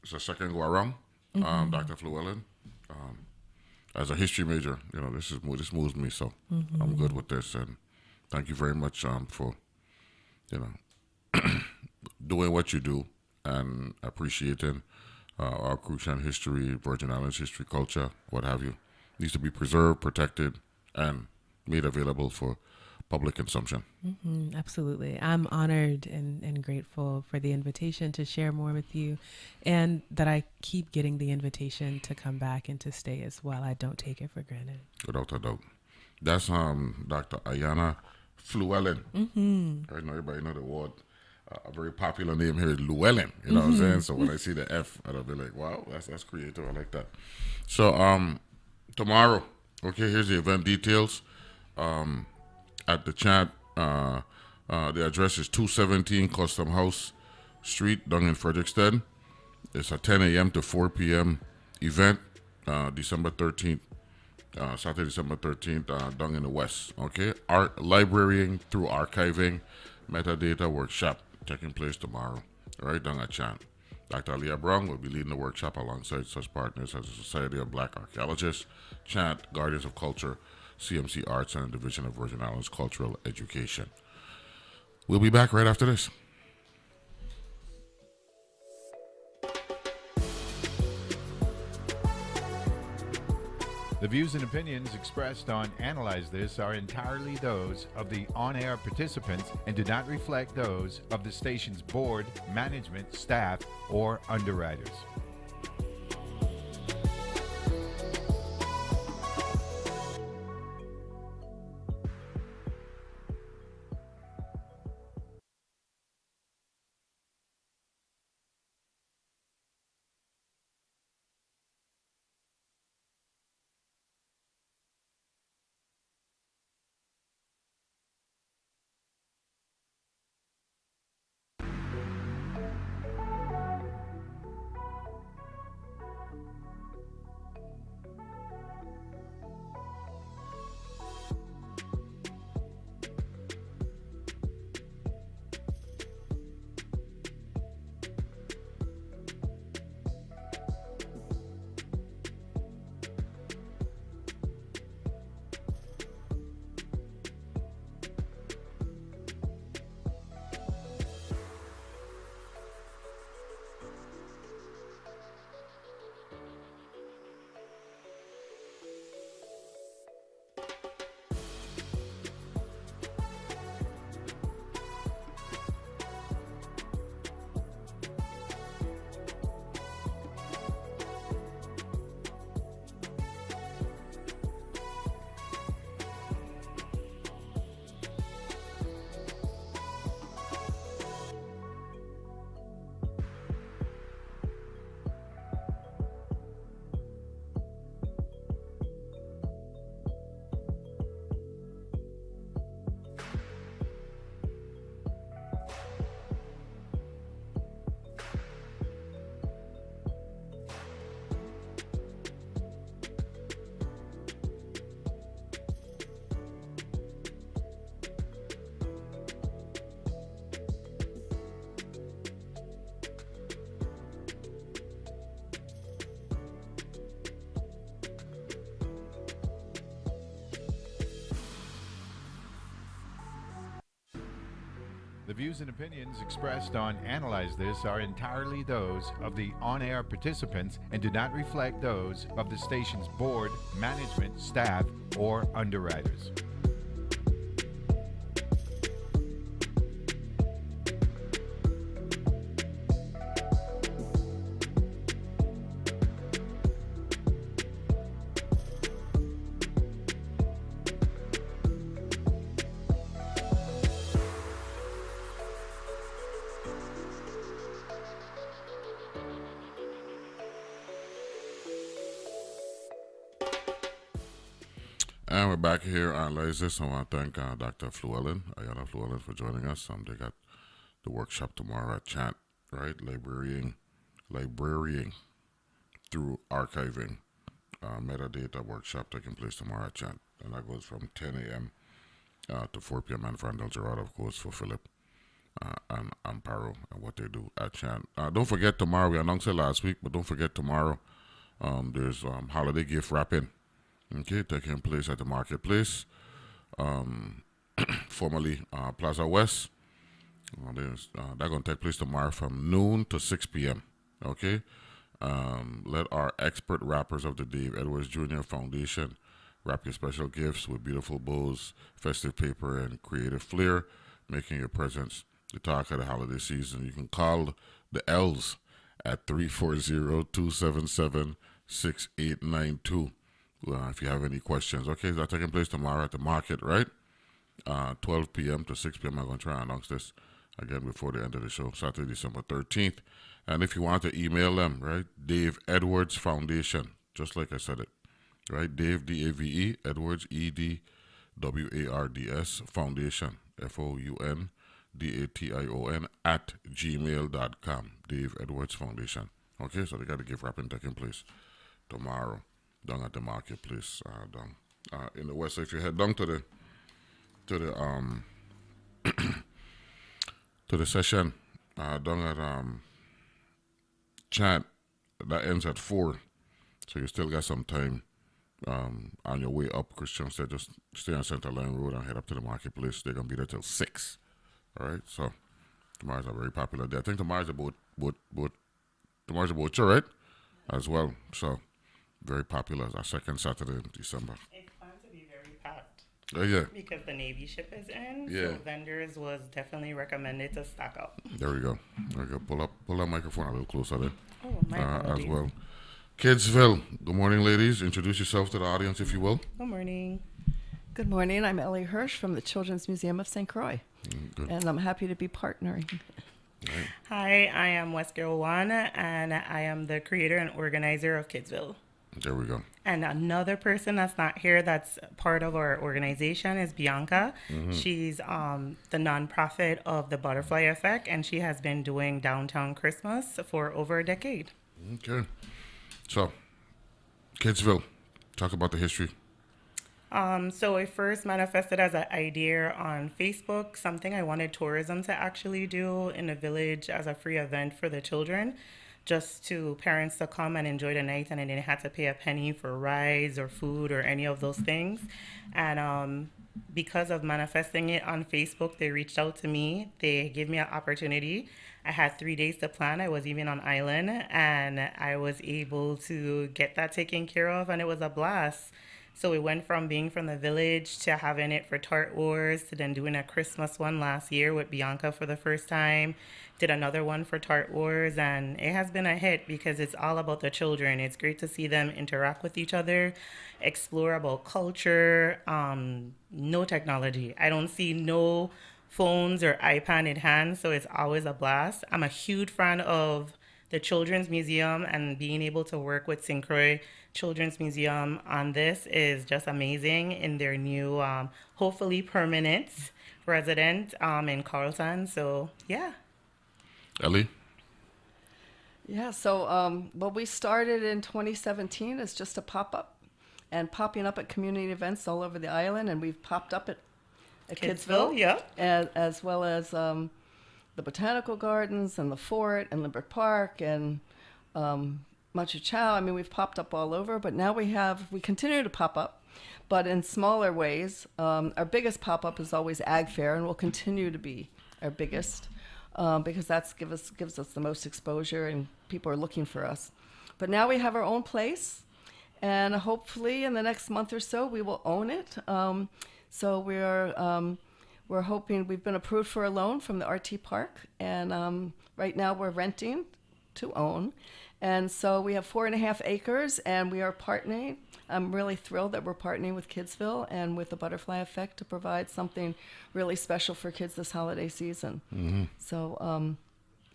it's a second go around, Dr. Llewellyn. As a history major, this moves me, so I'm good with this, and thank you very much for doing what you do and appreciating our Crucian history, Virgin Islands history, culture, what have you. Needs to be preserved, protected, and made available for public consumption. Absolutely. I'm honored and grateful for the invitation to share more with you, and that I keep getting the invitation to come back and to stay as well. I don't take it for granted. Without a doubt. That's Dr. Tatianna Llewellyn. I know everybody know the word. A very popular name here is Llewellyn. You know what I'm saying? So when I see the F, I'll be like, wow, that's creative. I like that. So tomorrow, okay, here's the event details. At the CHANT, the address is 217 Custom House Street, down in Frederiksted. It's a 10 a.m. to 4 p.m. event, December 13th, Saturday, December 13th, down in the West. Okay, art librarying through archiving, metadata workshop taking place tomorrow, right down at CHANT. Dr. Aleia Brown will be leading the workshop alongside such partners as the Society of Black Archeologists, CHANT, Guardians of Culture, CMCArts, and the Division of Virgin Islands Cultural Education. We'll be back right after this. The views and opinions expressed on Analyze This are entirely those of the on-air participants and do not reflect those of the station's board, management, staff, or underwriters. The views and opinions expressed on Analyze This are entirely those of the on-air participants and do not reflect those of the station's board, management, staff, or underwriters. And we're back here on Analyze This. I want to thank Dr. Tatianna Watts for joining us. They got the workshop tomorrow at CHANT, right? Librarying through archiving, metadata workshop taking place tomorrow at CHANT. And that goes from 10 a.m. To 4 p.m. And for Andel Gerard, of course, for Philip and Amparo and what they do at CHANT. Don't forget tomorrow, we announced it last week, but don't forget tomorrow, there's holiday gift wrapping. Okay, taking place at the marketplace, formerly Plaza West. That's going to take place tomorrow from noon to 6 p.m. Okay, let our expert wrappers of the Dave Edwards Jr. Foundation wrap your special gifts with beautiful bows, festive paper, and creative flair, making your presents the talk of the holiday season. You can call the L's at 340-277-6892. If you have any questions. Okay, that's taking place tomorrow at the market, right? 12 p.m. to 6 p.m. I'm going to try and announce this again before the end of the show, Saturday, December 13th. And if you want to email them, right, Dave Edwards Foundation, just like I said it, right? Dave, D-A-V-E, Edwards, E-D-W-A-R-D-S, Foundation, F-O-U-N-D-A-T-I-O-N, at gmail.com, Dave Edwards Foundation. Okay, so they got a gift wrapping taking place tomorrow. down at the marketplace down in the west. So if you head down to the to the session down at CHANT, that ends at 4, so you still got some time on your way up Christiansted. Just stay on Center Line Road and head up to the marketplace. They're gonna be there till 6. All right, so tomorrow's a very popular day. I think tomorrow's about Butcher, right? As well. So very popular. Our second Saturday in December. It's going to be very packed. Oh yeah. Because the Navy ship is in. Yeah. So vendors was definitely recommended to stock up. There we go. There we go. Pull that microphone a little closer there. Oh, my apologies. As well. Kidsville. Good morning, ladies. Introduce yourself to the audience, if you will. Good morning. Good morning. I'm Ellie Hirsch from the Children's Museum of St. Croix, Good. and I'm happy to be partnering. Right. Hi, I am Wesker One, and I am the creator and organizer of Kidsville. There we go. And another person that's not here that's part of our organization is Bianca. She's the nonprofit of the Butterfly Effect, and she has been doing downtown Christmas for over a decade. Okay. So, Kidsville. Talk about the history. So it first manifested as an idea on Facebook, something I wanted tourism to actually do in the village as a free event for the children, just to parents to come and enjoy the night, and they didn't have to pay a penny for rides or food or any of those things. And because of manifesting it on Facebook, they reached out to me. They gave me an opportunity. I had 3 days to plan. I was even on island, and I was able to get that taken care of, and it was a blast. So we went from being from the village to having it for Tart Wars to then doing a Christmas one last year with Bianca for the first time. Did another one for Tart Wars, and it has been a hit because it's all about the children. It's great to see them interact with each other, explore about culture, no technology. I don't see no phones or iPad in hand, so it's always a blast. I'm a huge fan of the Children's Museum, and being able to work with St. Croix Children's Museum on this is just amazing in their new, hopefully permanent resident in Carlton. So, yeah. Ellie? Yeah, so what we started in 2017 is just a pop-up, and popping up at community events all over the island, and we've popped up at Kidsville, yeah. as well as the Botanical Gardens and the Fort and Lambert Park and Machu Chow. I mean, we've popped up all over, but now we continue to pop up, but in smaller ways. Our biggest pop-up is always Ag Fair, and will continue to be our biggest because that gives us the most exposure, and people are looking for us. But now we have our own place, and hopefully in the next month or so we will own it. So we're hoping. We've been approved for a loan from the RT Park, and right now we're renting to own. And so we have 4.5 acres, and we are partnering. I'm really thrilled that we're partnering with Kidsville and with the Butterfly Effect to provide something really special for kids this holiday season. Mm-hmm. So,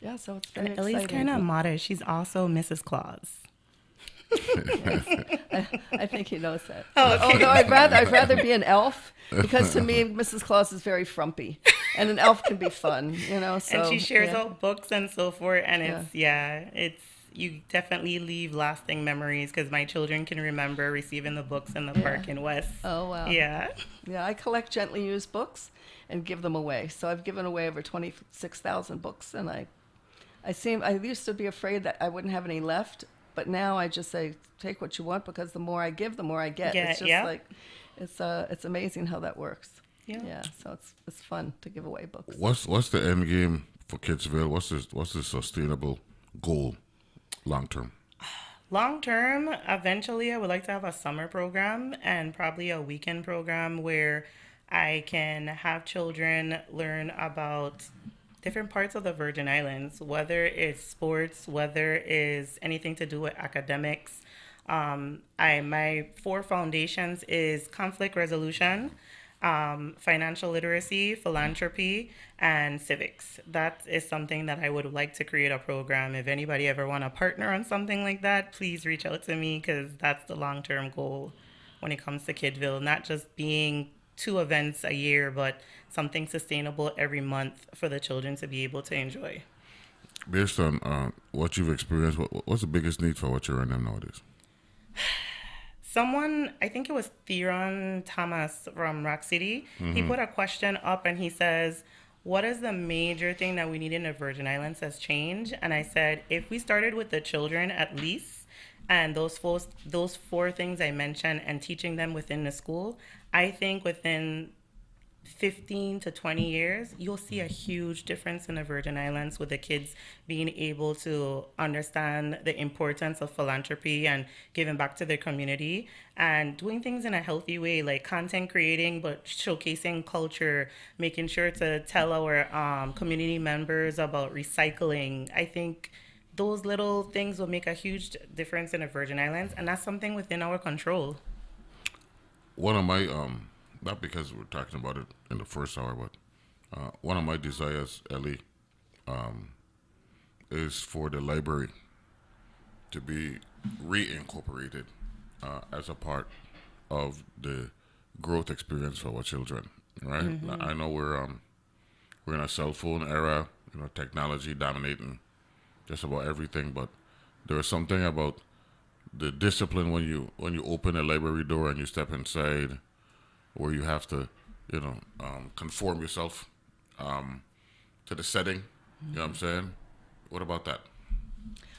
yeah, so it's been exciting. Ellie's kind of modest. She's also Mrs. Claus. I think he knows that. Oh, okay. No, I'd rather be an elf, because to me, Mrs. Claus is very frumpy, and an elf can be fun, you know. So, and she shares yeah. out books and so forth, and it's you definitely leave lasting memories, because my children can remember receiving the books in the park in West. Oh, wow. Yeah. Yeah, I collect gently used books and give them away. So I've given away over 26,000 books, and I used to be afraid that I wouldn't have any left, but now I just say, take what you want, because the more I give, the more I get. It's just like, it's amazing how that works. Yeah. So it's fun to give away books. What's the end game for Kidsville? What's the sustainable goal long term? Long term, eventually I would like to have a summer program and probably a weekend program where I can have children learn about different parts of the Virgin Islands, whether it's sports, whether it's anything to do with academics. My 4 foundations is conflict resolution, financial literacy, philanthropy, and civics. That is something that I would like to create a program. If anybody ever want to partner on something like that, please reach out to me, because that's the long-term goal when it comes to Kidsville. Not just being 2 events a year, but something sustainable every month for the children to be able to enjoy. Based on what you've experienced, what's the biggest need for what you're in them nowadays? Someone, I think it was Theron Thomas from Rock City, he put a question up and he says, what is the major thing that we need in the Virgin Islands as change? And I said, if we started with the children at least, and those four things I mentioned, and teaching them within the school, I think within 15 to 20 years, you'll see a huge difference in the Virgin Islands with the kids being able to understand the importance of philanthropy and giving back to their community and doing things in a healthy way, like content creating, but showcasing culture, making sure to tell our community members about recycling. I think those little things will make a huge difference in the Virgin Islands, and that's something within our control. One of my not because we're talking about it in the first hour, but one of my desires, Ellie, is for the library to be reincorporated as a part of the growth experience for our children. Right? I know we're in a cell phone era, technology dominating just about everything, but there is something about the discipline when you open a library door and you step inside, where you have to, conform yourself to the setting. You know what I'm saying? What about that?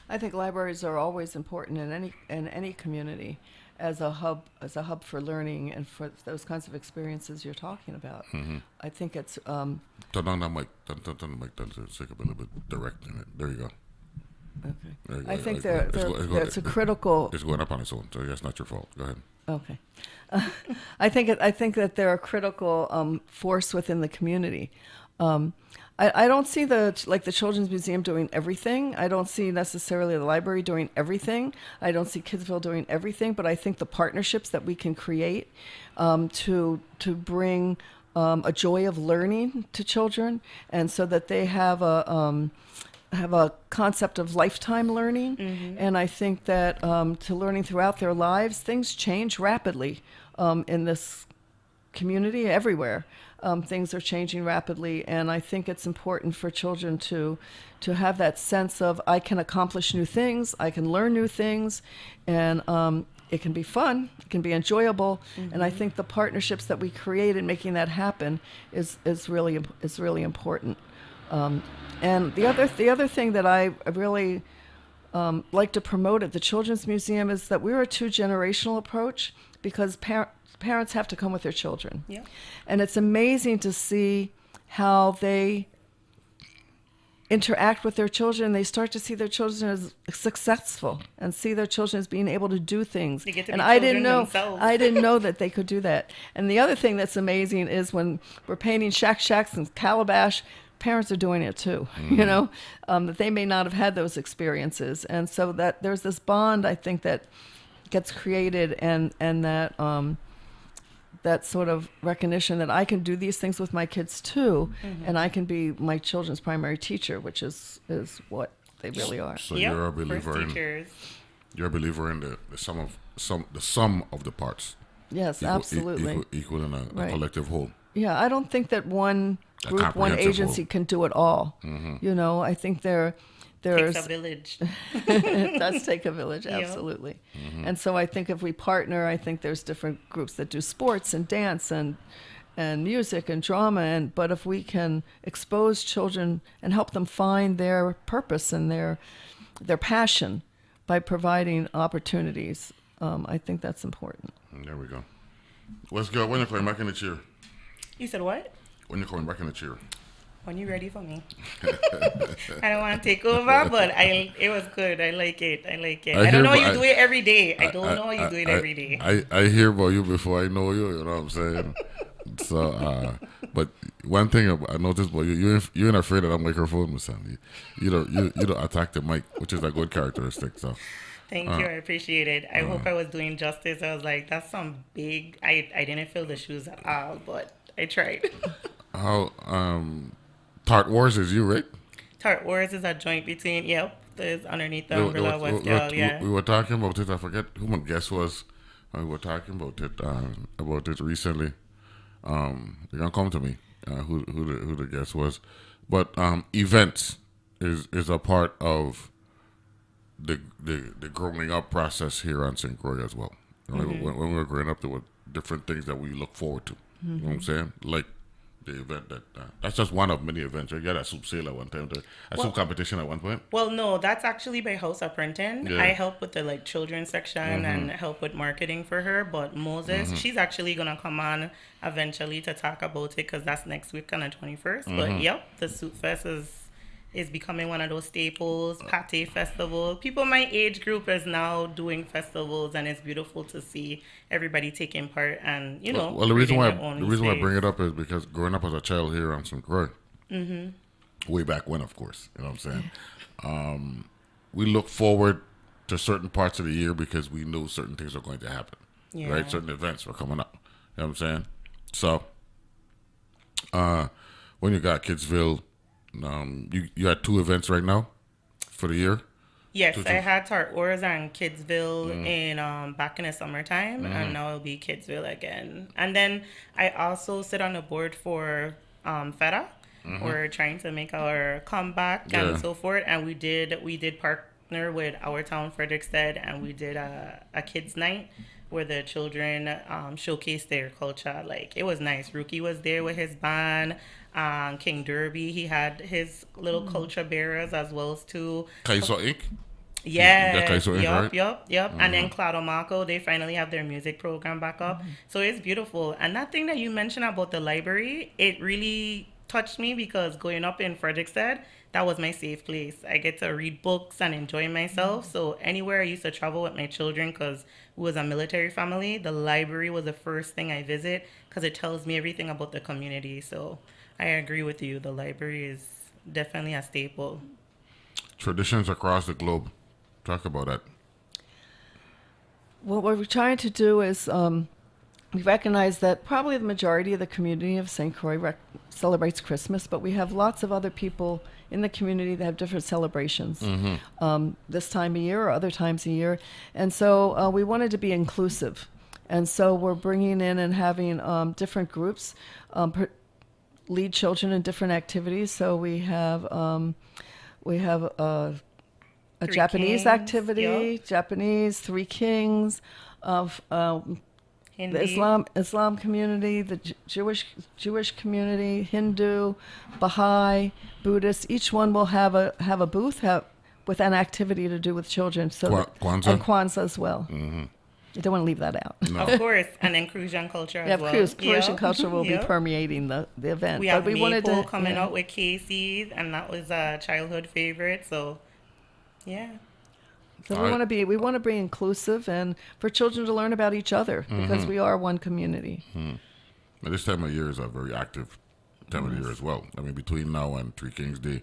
I think libraries are always important in any community as a hub for learning and for those kinds of experiences you're talking about. I think it's Turn on that mic. Turn the mic down to take up a little bit direct in it. There you go. Okay. I think it's a critical. It's going up on its own, so that's not your fault. Go ahead. Okay. I think that they're a critical force within the community. I don't see the Children's Museum doing everything. I don't see necessarily the library doing everything. I don't see Kidsville doing everything. But I think the partnerships that we can create to bring a joy of learning to children, and so that they have a concept of lifetime learning. And I think that to learning throughout their lives, things change rapidly in this community everywhere. Things are changing rapidly, and I think it's important for children to have that sense of, I can accomplish new things, I can learn new things, and it can be fun, it can be enjoyable. And I think the partnerships that we create in making that happen is really important. And the other thing that I really like to promote at the Children's Museum is that we're a two-generational approach, because parents have to come with their children. Yeah. And it's amazing to see how they interact with their children. They start to see their children as successful and see their children as being able to do things. They get to and be I children didn't know themselves. I didn't know that they could do that. And the other thing that's amazing is when we're painting shacks and calabash, parents are doing it too, that they may not have had those experiences. And so that there's this bond, I think, that gets created, and that sort of recognition that I can do these things with my kids too, and I can be my children's primary teacher, which is what they really are. So you're a believer in the sum of the parts. Yes, absolutely. Equal in a collective whole. Yeah, I don't think that one group, one agency can do it all. I think there's takes a village. It does take a village, Yeah. absolutely. And so I think if we partner, I think there's different groups that do sports and dance and music and drama, but if we can expose children and help them find their purpose and their passion by providing opportunities, I think that's important. There we go. Let's go. When you're coming back in the chair. You said what? When you're coming back in the chair. When you're ready for me. I don't want to take over, but it was good. I like it. I don't know you do it every day. I don't know you do it every day. I hear about you before I know you. You know what I'm saying? So, but one thing I noticed about you ain't afraid of that microphone, Miss Sandy. You don't attack the mic, which is a good characteristic. So. Thank you. I appreciate it. I hope I was doing justice. I was like, that's some big. I didn't feel the shoes at all, but I tried. How Tart Wars is you, right? Tart Wars is a joint between, there's underneath the umbrella Westgale, yeah. We were talking about it, I forget who my guest was. We were talking about it recently. They're going to come to me, who the guest was. But events is a part of the growing up process here on St. Croix as well. You know, when we were growing up, there were different things that we look forward to. You know what I'm saying? Like the event that's just one of many events. Right? You had a soup sale at one time, a soup competition at one point. Well, no, that's actually by House of Printing. Yeah. I help with the children's section and help with marketing for her. But Moses, she's actually gonna come on eventually to talk about it because that's next week on the 21st. But yep, the Soup Fest is becoming one of those staples. Pate festival. People my age group is now doing festivals, and it's beautiful to see everybody taking part. And well, the reason why I bring it up is because growing up as a child here on St. Croix, way back when, of course, you know what I'm saying. We look forward to certain parts of the year because we knew certain things were going to happen, right? Certain events were coming up. You know what I'm saying? So, when you got Kidsville. You had 2 events right now for the year? Yes, I had Tart Wars and Kidsville in back in the summertime, and now it'll be Kidsville again. And then I also sit on the board for FETA. We're trying to make our comeback and so forth, and we did partner with our town, Frederiksted, and we did a kids night where the children showcased their culture. Like, it was nice. Rookie was there with his band. King Derby, he had his little culture bearers as well as 2. Kaiso Inc.? Yeah. Kaiso Inc., right? Yep. And then Claudio Marco, they finally have their music program back up. So it's beautiful. And that thing that you mentioned about the library, it really touched me because growing up in Frederiksted, that was my safe place. I get to read books and enjoy myself. So anywhere I used to travel with my children, because it was a military family, the library was the first thing I visit because it tells me everything about the community. So I agree with you. The library is definitely a staple. Traditions across the globe. Talk about that. Well, what we're trying to do is we recognize that probably the majority of the community of St. Croix celebrates Christmas, but we have lots of other people in the community that have different celebrations this time of year or other times of year. And so we wanted to be inclusive. And so we're bringing in and having different groups lead children in different activities. So we have a Japanese Kings, activity, Japanese, 3 Kings, of the Islam community, the Jewish community, Hindu, Baha'i, Buddhist. Each one will have a booth with an activity to do with children. So Kwanzaa? And Kwanzaa as well. You don't want to leave that out. No. Of course, and then Crucian culture as well. Crucian culture will be permeating the event. We have wanted Maple to coming out with Casey's, and that was a childhood favorite. So, yeah. So we want to be inclusive and for children to learn about each other because we are one community. But this time of year is a very active time of the year as well. I mean, between now and 3 Kings Day,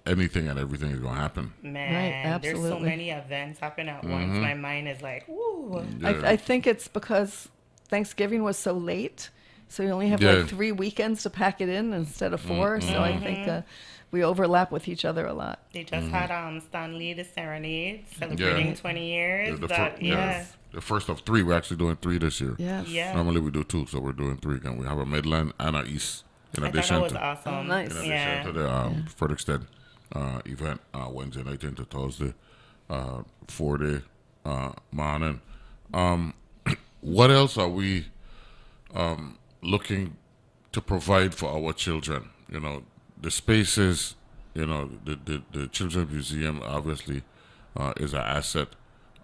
anything and everything is going to happen. Man, right, there's so many events happening at once. My mind is like, ooh. Yeah. I think it's because Thanksgiving was so late, so you only have like 3 weekends to pack it in instead of 4. So I think we overlap with each other a lot. They just had Stanley the Serenade celebrating 20 years. The first of 3. We're actually doing 3 this year. Yes. Yeah. Normally we do 2, so we're doing 3. And we have a Midland and a East in addition I thought that was awesome. Oh, nice. in addition to the Frederiksted event Wednesday night into Thursday, 4-day morning. What else are we looking to provide for our children? You know, the spaces, you know, the Children's Museum obviously is an asset.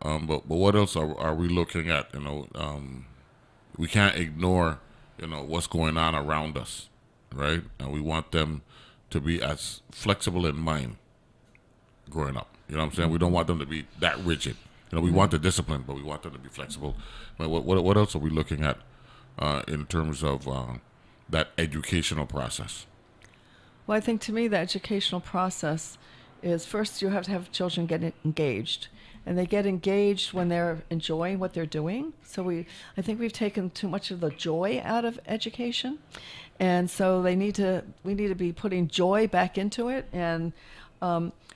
But what else are we looking at? You know, we can't ignore, you know, what's going on around us, right? And we want them to be as flexible in mind growing up. You know what I'm saying? We don't want them to be that rigid. You know, we want the discipline, but we want them to be flexible. But what else are we looking at in terms of that educational process? Well, I think to me the educational process is first you have to have children get engaged. And they get engaged when they're enjoying what they're doing. So I think we've taken too much of the joy out of education. And so we need to be putting joy back into it. And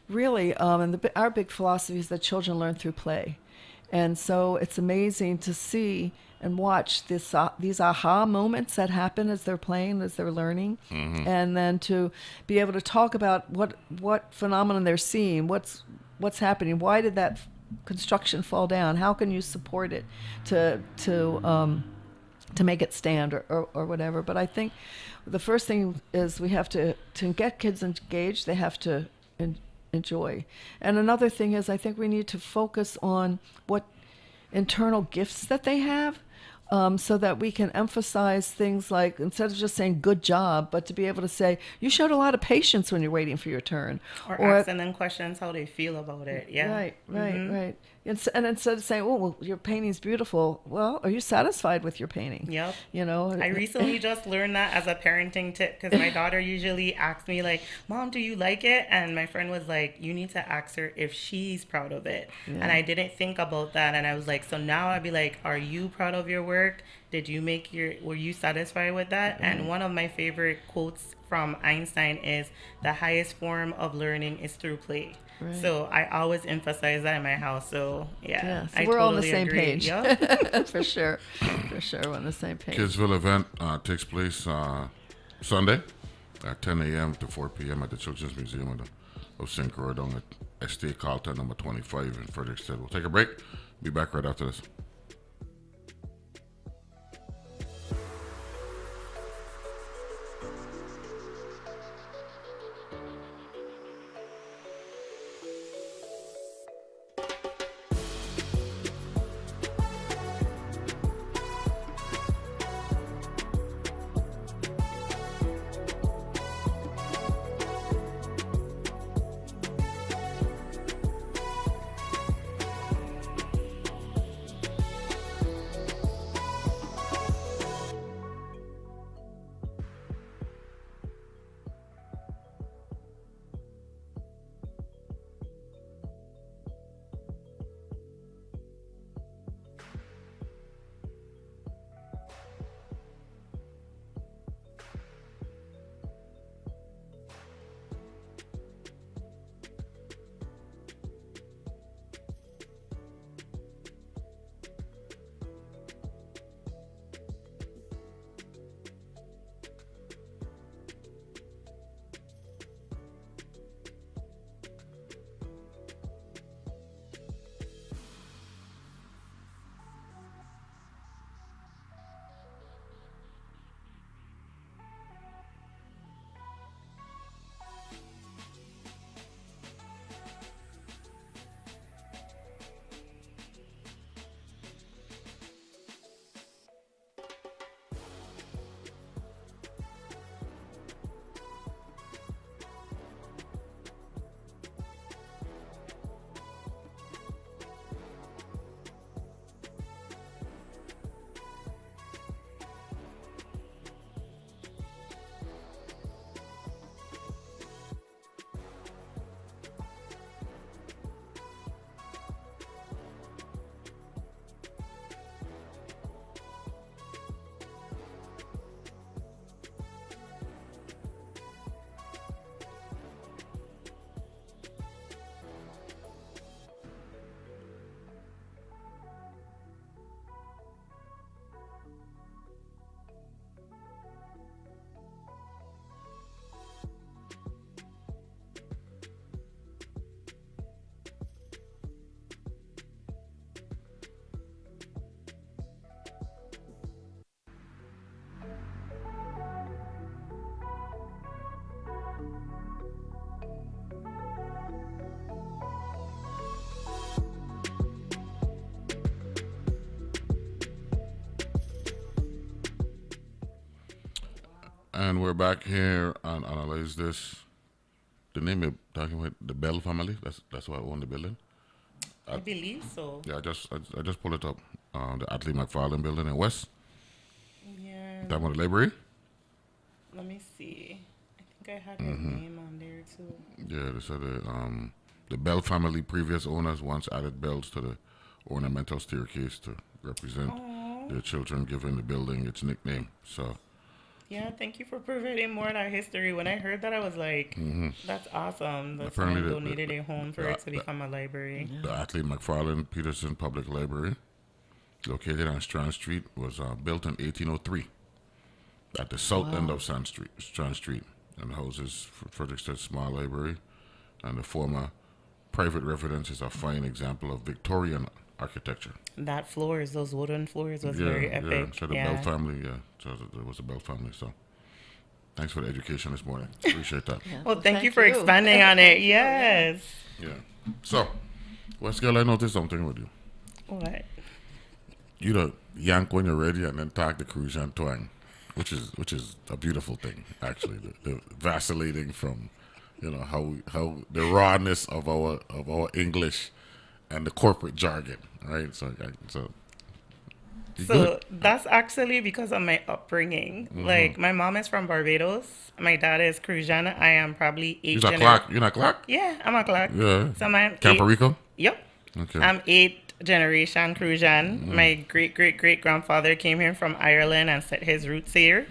really, our big philosophy is that children learn through play. And so it's amazing to see and watch these aha moments that happen as they're playing, as they're learning. And then to be able to talk about what phenomenon they're seeing, what's happening, why did that construction fall down? How can you support it to make it stand or whatever? But I think the first thing is we have to get kids engaged, they have to enjoy. And another thing is I think we need to focus on what internal gifts that they have, so that we can emphasize things like, instead of just saying good job, but to be able to say, you showed a lot of patience when you're waiting for your turn. Or asking them questions how they feel about it. Yeah. Right. And instead of saying, oh, well, your painting's beautiful, well, are you satisfied with your painting? Yep. You know, I recently just learned that as a parenting tip, because my daughter usually asks me like, Mom, do you like it? And my friend was like, you need to ask her if she's proud of it. Yeah. And I didn't think about that. And I was like, so now I'd be like, are you proud of your work? Were you satisfied with that? And one of my favorite quotes from Einstein is, the highest form of learning is through play. Right. So I always emphasize that in my house. So yeah, so we're all on the same agree. page. Yep. For sure, we're on the same page. Kidsville event takes place Sunday at 10 a.m. to 4 p.m. at the Children's Museum of St. Croix down at Estate Carlton number 25 in Frederiksted. We'll take a break. Be back right after this. And we're back here and analyze this. The name you're talking about, the Bell family. That's who own the building. I believe so. Yeah, I just pulled it up. The Atlee McFarlane building in West. Yeah. That one, the library. Let me see. I think I had her name on there too. Yeah, they said the Bell family previous owners once added bells to the ornamental staircase to represent their children, giving the building its nickname. So. Yeah, thank you for providing more of that history. When I heard that, I was like, that's awesome. That Apparently someone donated a home for it to become a library. The Atlee McFarlane Peterson Public Library, located on Strand Street, was built in 1803 at the south end of Strand Street, and houses Frederiksted Small Library and the former private residence is a fine example of Victorian architecture. That floors, those wooden floors, was very epic. Yeah. So the Bell family, so there was a Bell family. So thanks for the education this morning. Appreciate that. Yeah. Well, thank you for expanding on it. Yes. Yeah. So, West Girl, I noticed something with you. What? You know, yank when you're ready and then talk the Crucian twang, which is a beautiful thing, actually. The vacillating from, how the rawness of our English and the corporate jargon, right? So that's actually because of my upbringing. Mm-hmm. Like, my mom is from Barbados. My dad is Crucian. I am probably 8 You're not Clark? Yeah, I'm a Clark. Yeah. So I'm Campo Rico? Yep. Okay. I'm 8th generation Crucian. Mm-hmm. My great-great-great-grandfather came here from Ireland and set his roots here,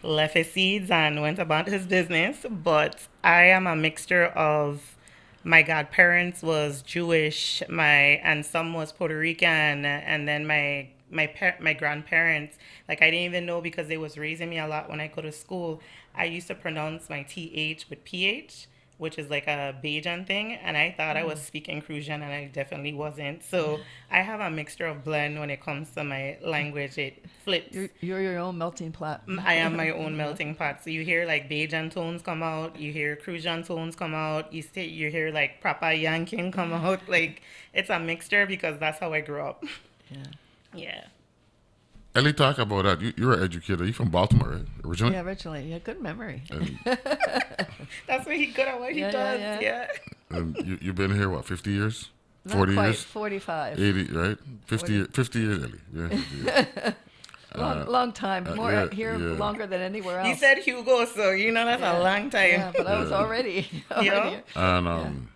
left his seeds and went about his business. But I am a mixture of, my godparents was Jewish, and some was Puerto Rican, and then my grandparents, like, I didn't even know because they was raising me a lot when I go to school. I used to pronounce my TH with PH, which is like a Bajan thing, and I thought I was speaking Crucian, and I definitely wasn't. So I have a mixture of blend when it comes to my language. It flips. You're your own melting pot. I am my own melting pot. So you hear like Bajan tones come out, you hear Crucian tones come out, you hear like proper yanking come out. Like, it's a mixture because that's how I grew up. Yeah. Ellie, talk about that. You're an educator. You from Baltimore, right? Originally? Yeah, originally. Yeah, good memory. That's what he good at what he does. Yeah. And you've been here, what, 50 years? Not 40 quite, years? 45. 80, right? 50 years, Ellie. Yeah, 50 years. Long time. More here longer than anywhere else. You said Hugo, so that's a long time. Yeah, but I was already here. And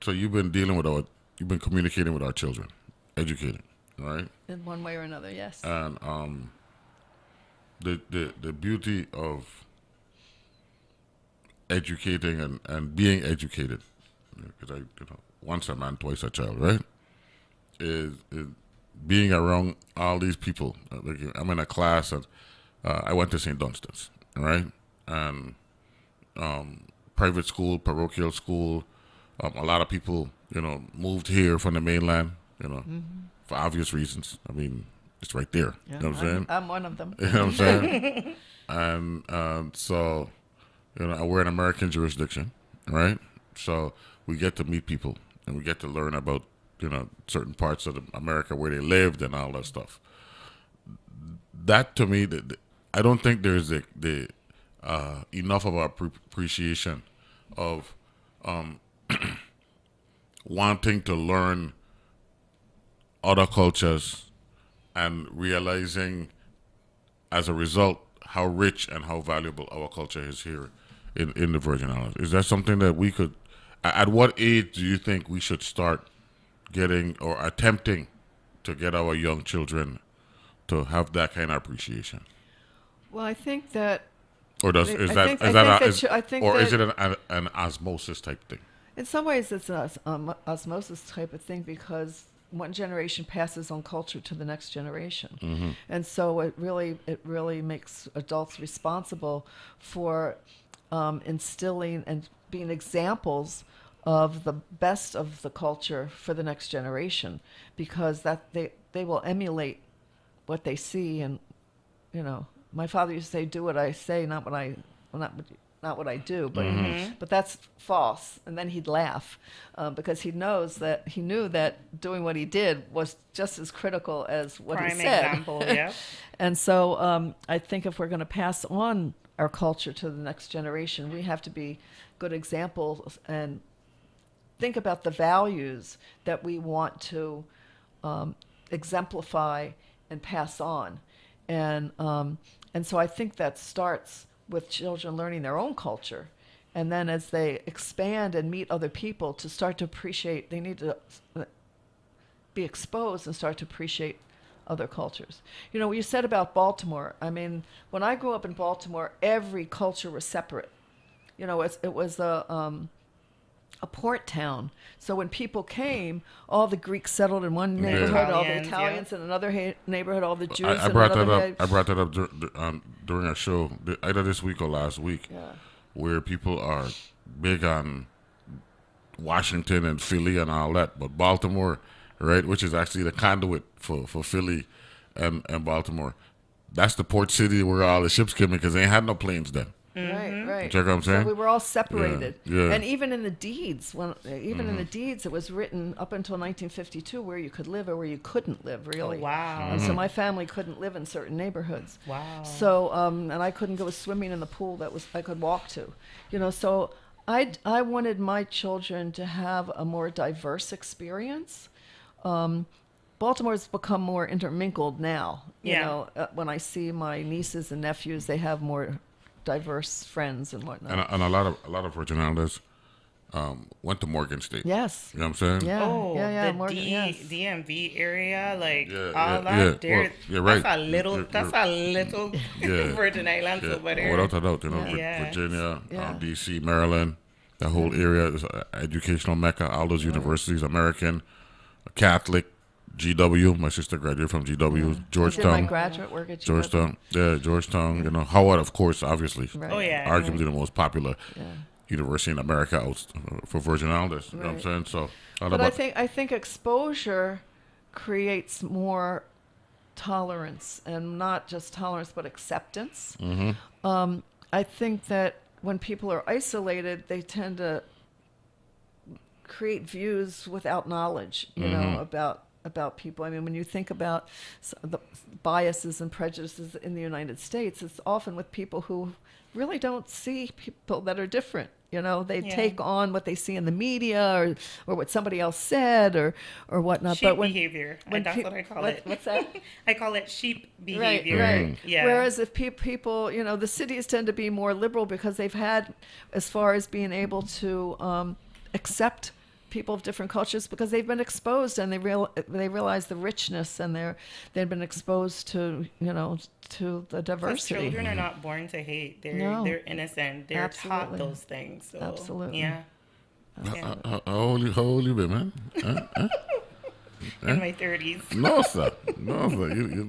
so you've been communicating with our children, educating, right? In one way or another, yes. And the beauty of educating and being educated, because once a man, twice a child, right? Is being around all these people. Like, I'm in a class and I went to St. Dunstan's, right? And private school, parochial school. A lot of people, moved here from the mainland, for obvious reasons. I mean, it's right there. Yeah, you know what I'm saying? I'm one of them. You know what I'm saying? And so, we're in American jurisdiction, right? So we get to meet people and we get to learn about, certain parts of America where they lived and all that stuff. That, to me, I don't think there's the enough of our appreciation of wanting to learn other cultures and realizing as a result how rich and how valuable our culture is here in the Virgin Islands. Is that something that we could, at what age do you think we should start getting or attempting to get our young children to have that kind of appreciation? Well, I think that, or is it an osmosis type thing? in some ways it's an osmosis type of thing, because one generation passes on culture to the next generation. Mm-hmm. And so it really makes adults responsible for instilling and being examples of the best of the culture for the next generation, because that they will emulate what they see. And my father used to say, "Do what I say, not what I do," but but that's false. And then he'd laugh because he knew that doing what he did was just as critical as what Prime he said. example, yeah. And so I think if we're going to pass on our culture to the next generation, we have to be good examples and think about the values that we want to exemplify and pass on. And so I think that starts with children learning their own culture. And then as they expand and meet other people, to start to appreciate, they need to be exposed and start to appreciate other cultures. What you said about Baltimore, I mean, when I grew up in Baltimore, every culture was separate. It was a port town. So when people came, all the Greeks settled in one neighborhood, all the Italians in another neighborhood, all the Jews I in brought another. that up. I brought that up during a show, either this week or last week, where people are big on Washington and Philly and all that, but Baltimore, right, which is actually the conduit for Philly and Baltimore. That's the port city where all the ships came in because they ain't had no planes then. Right. Check what I'm saying? So we were all separated. Yeah. And even in the deeds, in the deeds, it was written up until 1952 where you could live or where you couldn't live, really. Oh, wow. And so my family couldn't live in certain neighborhoods. Wow. So, and I couldn't go swimming in the pool that I could walk to. So I wanted my children to have a more diverse experience. Baltimore's become more intermingled now. When I see my nieces and nephews, they have more diverse friends and whatnot. And a lot of Virgin Islanders went to Morgan State. Yes. You know what I'm saying? Yeah. Oh, the Morgan, yes. DMV area, like Yeah, all yeah, that. yeah. Well, you're right. That's a little Yeah. Virgin Islands over there. Without a doubt, Yes. Virginia, Yeah. D.C., Maryland, that whole area is educational mecca. All those universities, American, Catholic, GW. My sister graduated from GW, I did my Georgetown. graduate work at GW. Georgetown, yeah, Georgetown. Howard, of course, obviously. Right. Oh, yeah. Arguably the most popular Yeah. university in America out for Virgin Islanders. You know what I'm Right. saying? So, all But about I think exposure creates more tolerance, and not just tolerance, but acceptance. I think that when people are isolated, they tend to create views without knowledge, about people. I mean, when you think about the biases and prejudices in the United States, it's often with people who really don't see people that are different. They take on what they see in the media or what somebody else said or whatnot. Sheep but behavior. That's what I call it. What's that? I call it sheep behavior. Right. Yeah. Whereas if people, the cities tend to be more liberal because they've had, as far as being able to accept people of different cultures, because they've been exposed and they realize the richness, and they've been exposed to to the diversity. Children are not born to hate. They're innocent. They're taught those things. So, Absolutely. Yeah. how old you been, man? In my 30s. No, sir. You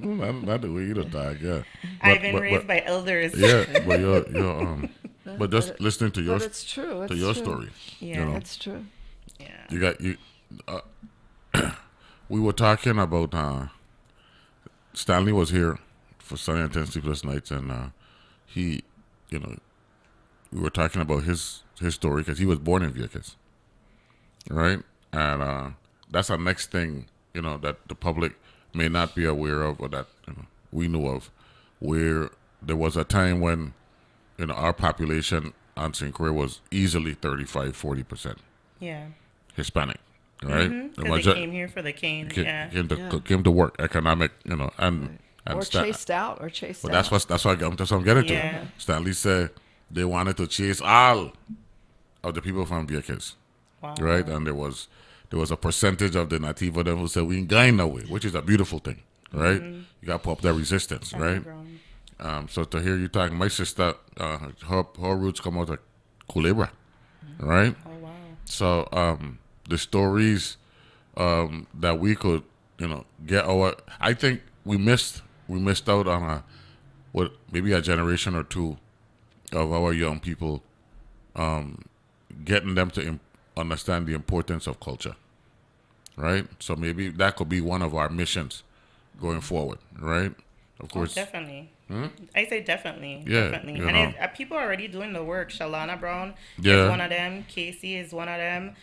not the way you the dog, yeah. I've been raised by elders. Yeah, but you're but just listening to your But it's true. to your story. Yeah. It's true. Yeah. We were talking about Stanley was here for Sunny and 10 Sleepless Nights, and we were talking about his story because he was born in Vieques, right? And that's our next thing, that the public may not be aware of, or that we knew of, where there was a time when our population on St. Croix was easily 35-40% Yeah. Hispanic, right? Because they came here for the cane. Came to work, economic, and Or chased out. But that's what I'm getting to. Yeah. Stanley said they wanted to chase all of the people from Vieques, Wow. right? And there was a percentage of the native of them who said we ain't going no way, which is a beautiful thing, right? You got to put up that resistance, right? So to hear you talking, my sister, her roots come out of Culebra, right? Oh, wow. So the stories that we could, get I think we missed out on maybe a generation or two of our young people, getting them to understand the importance of culture, right? So maybe that could be one of our missions going forward, right? Of course. Definitely. I say definitely. Yeah, Definitely. you And know. people are already doing the work. Chalana Brown Yeah. is one of them. Casey is one of them.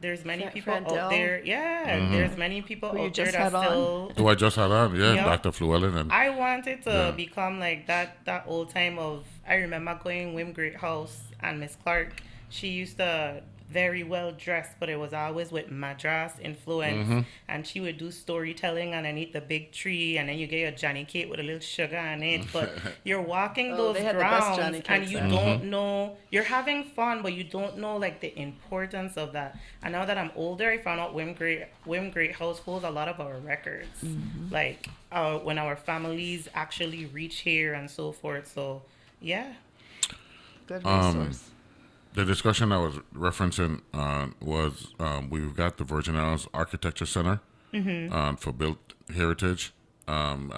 There's many people Frandel. out there. Yeah. There's many people Who you out there just that had on. still. Who I just had on, yeah, Yep. Dr. Llewellyn. And I wanted to Yeah. become like that old time of, I remember going Wim Great House and Miss Clark. She used to very well dressed, but it was always with Madras influence. And she would do storytelling underneath the big tree, and then you get your Johnny cake with a little sugar on it. But you're walking those they had the best Johnny grounds, and cakes you then. don't know. You're having fun, but you don't know like the importance of that. And now that I'm older, I found out Wim Great House holds a lot of our records, like when our families actually reach here and so forth. So yeah. Good resource. the discussion I was referencing was we've got the Virgin Islands Architecture Center for Built Heritage, and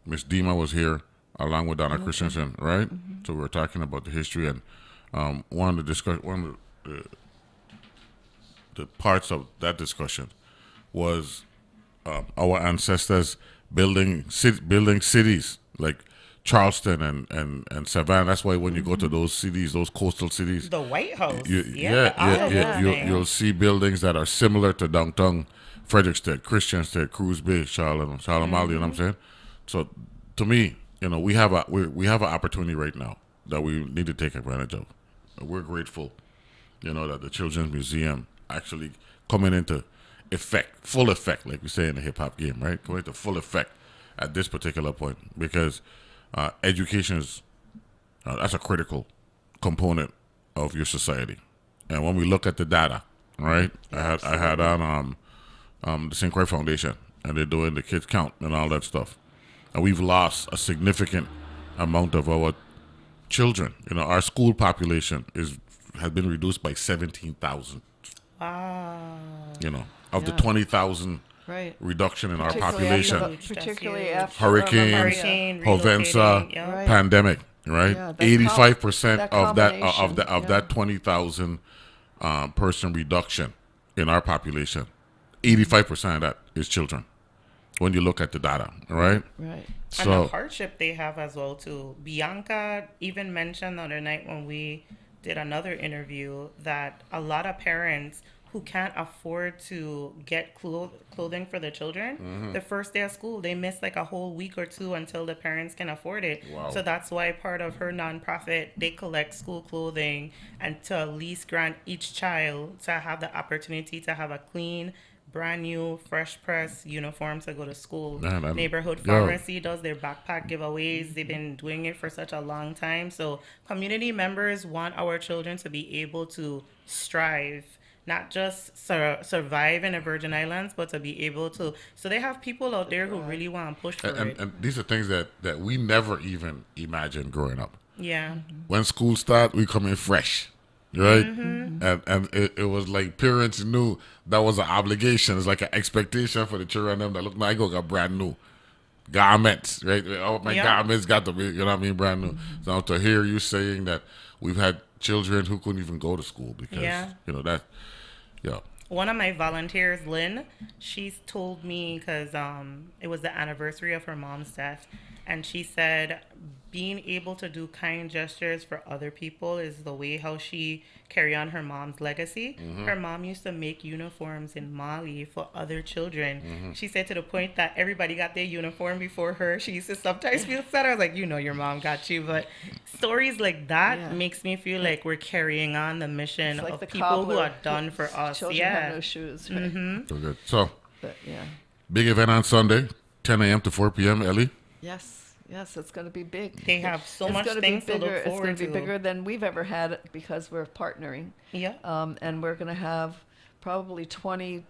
Miss Dima was here along with Donna Christensen, right? So we were talking about the history, and one of the parts of that discussion was our ancestors building cities like Charleston and Savannah. That's why when you go to those cities, those coastal cities, The White House. you'll see buildings that are similar to downtown Frederiksted, Christiansted, Cruz Bay, Charlotte, you know what I'm saying? So to me, we have an opportunity right now that we need to take advantage of. We're grateful, that the Children's Museum actually coming into full effect, like we say in the hip hop game, right? Coming into full effect at this particular point, because education is that's a critical component of your society. And when we look at the data, right? I had on the St. Croix Foundation, and they're doing the kids count and all that stuff, and we've lost a significant amount of our children. Our school population has been reduced by 17,000. Wow. Of the 20,000 Right. reduction in our Particularly population. particularly after Hurricane, Provenza, Right. pandemic, right? Yeah, that 85% that of that combination, of that 20,000 person reduction in our population. 85% of that is children. When you look at the data, right? Right. And the hardship they have as well too. Bianca even mentioned the other night when we did another interview that a lot of parents who can't afford to get clothing for the children, the first day of school, they miss like a whole week or two until the parents can afford it. Wow. So that's why part of her nonprofit, they collect school clothing and to at least grant each child to have the opportunity to have a clean, brand new, fresh press uniform to go to school. Neighborhood Pharmacy does their backpack giveaways. They've been doing it for such a long time. So community members want our children to be able to strive, not just survive in the Virgin Islands, but to be able to. So they have people out there who really want to push for it. And these are things that we never even imagined growing up. Yeah. When school starts, we come in fresh, right? And it was like parents knew that was an obligation. It's like an expectation for the children them that look, I got brand new garments, right? Oh, my garments got to be, brand new. So to hear you saying that we've had children who couldn't even go to school because, that. Yeah. One of my volunteers, Lynn, she's told me, because it was the anniversary of her mom's death, and she said being able to do kind gestures for other people is the way how she carry on her mom's legacy. Her mom used to make uniforms in Mali for other children. She said to the point that everybody got their uniform before her. She used to sometimes feel sad. I was like, your mom got you. But stories like that makes me feel like we're carrying on the mission Like of the people cobbler who are done for us. Children have no shoes. Right? So good. So, But, yeah. big event on Sunday, 10 a.m. to 4 p.m., Ellie. Yes, it's going to be big. They have so much things to look forward to. It's going to be bigger than we've ever had because we're partnering. Yeah. And we're going to have probably 20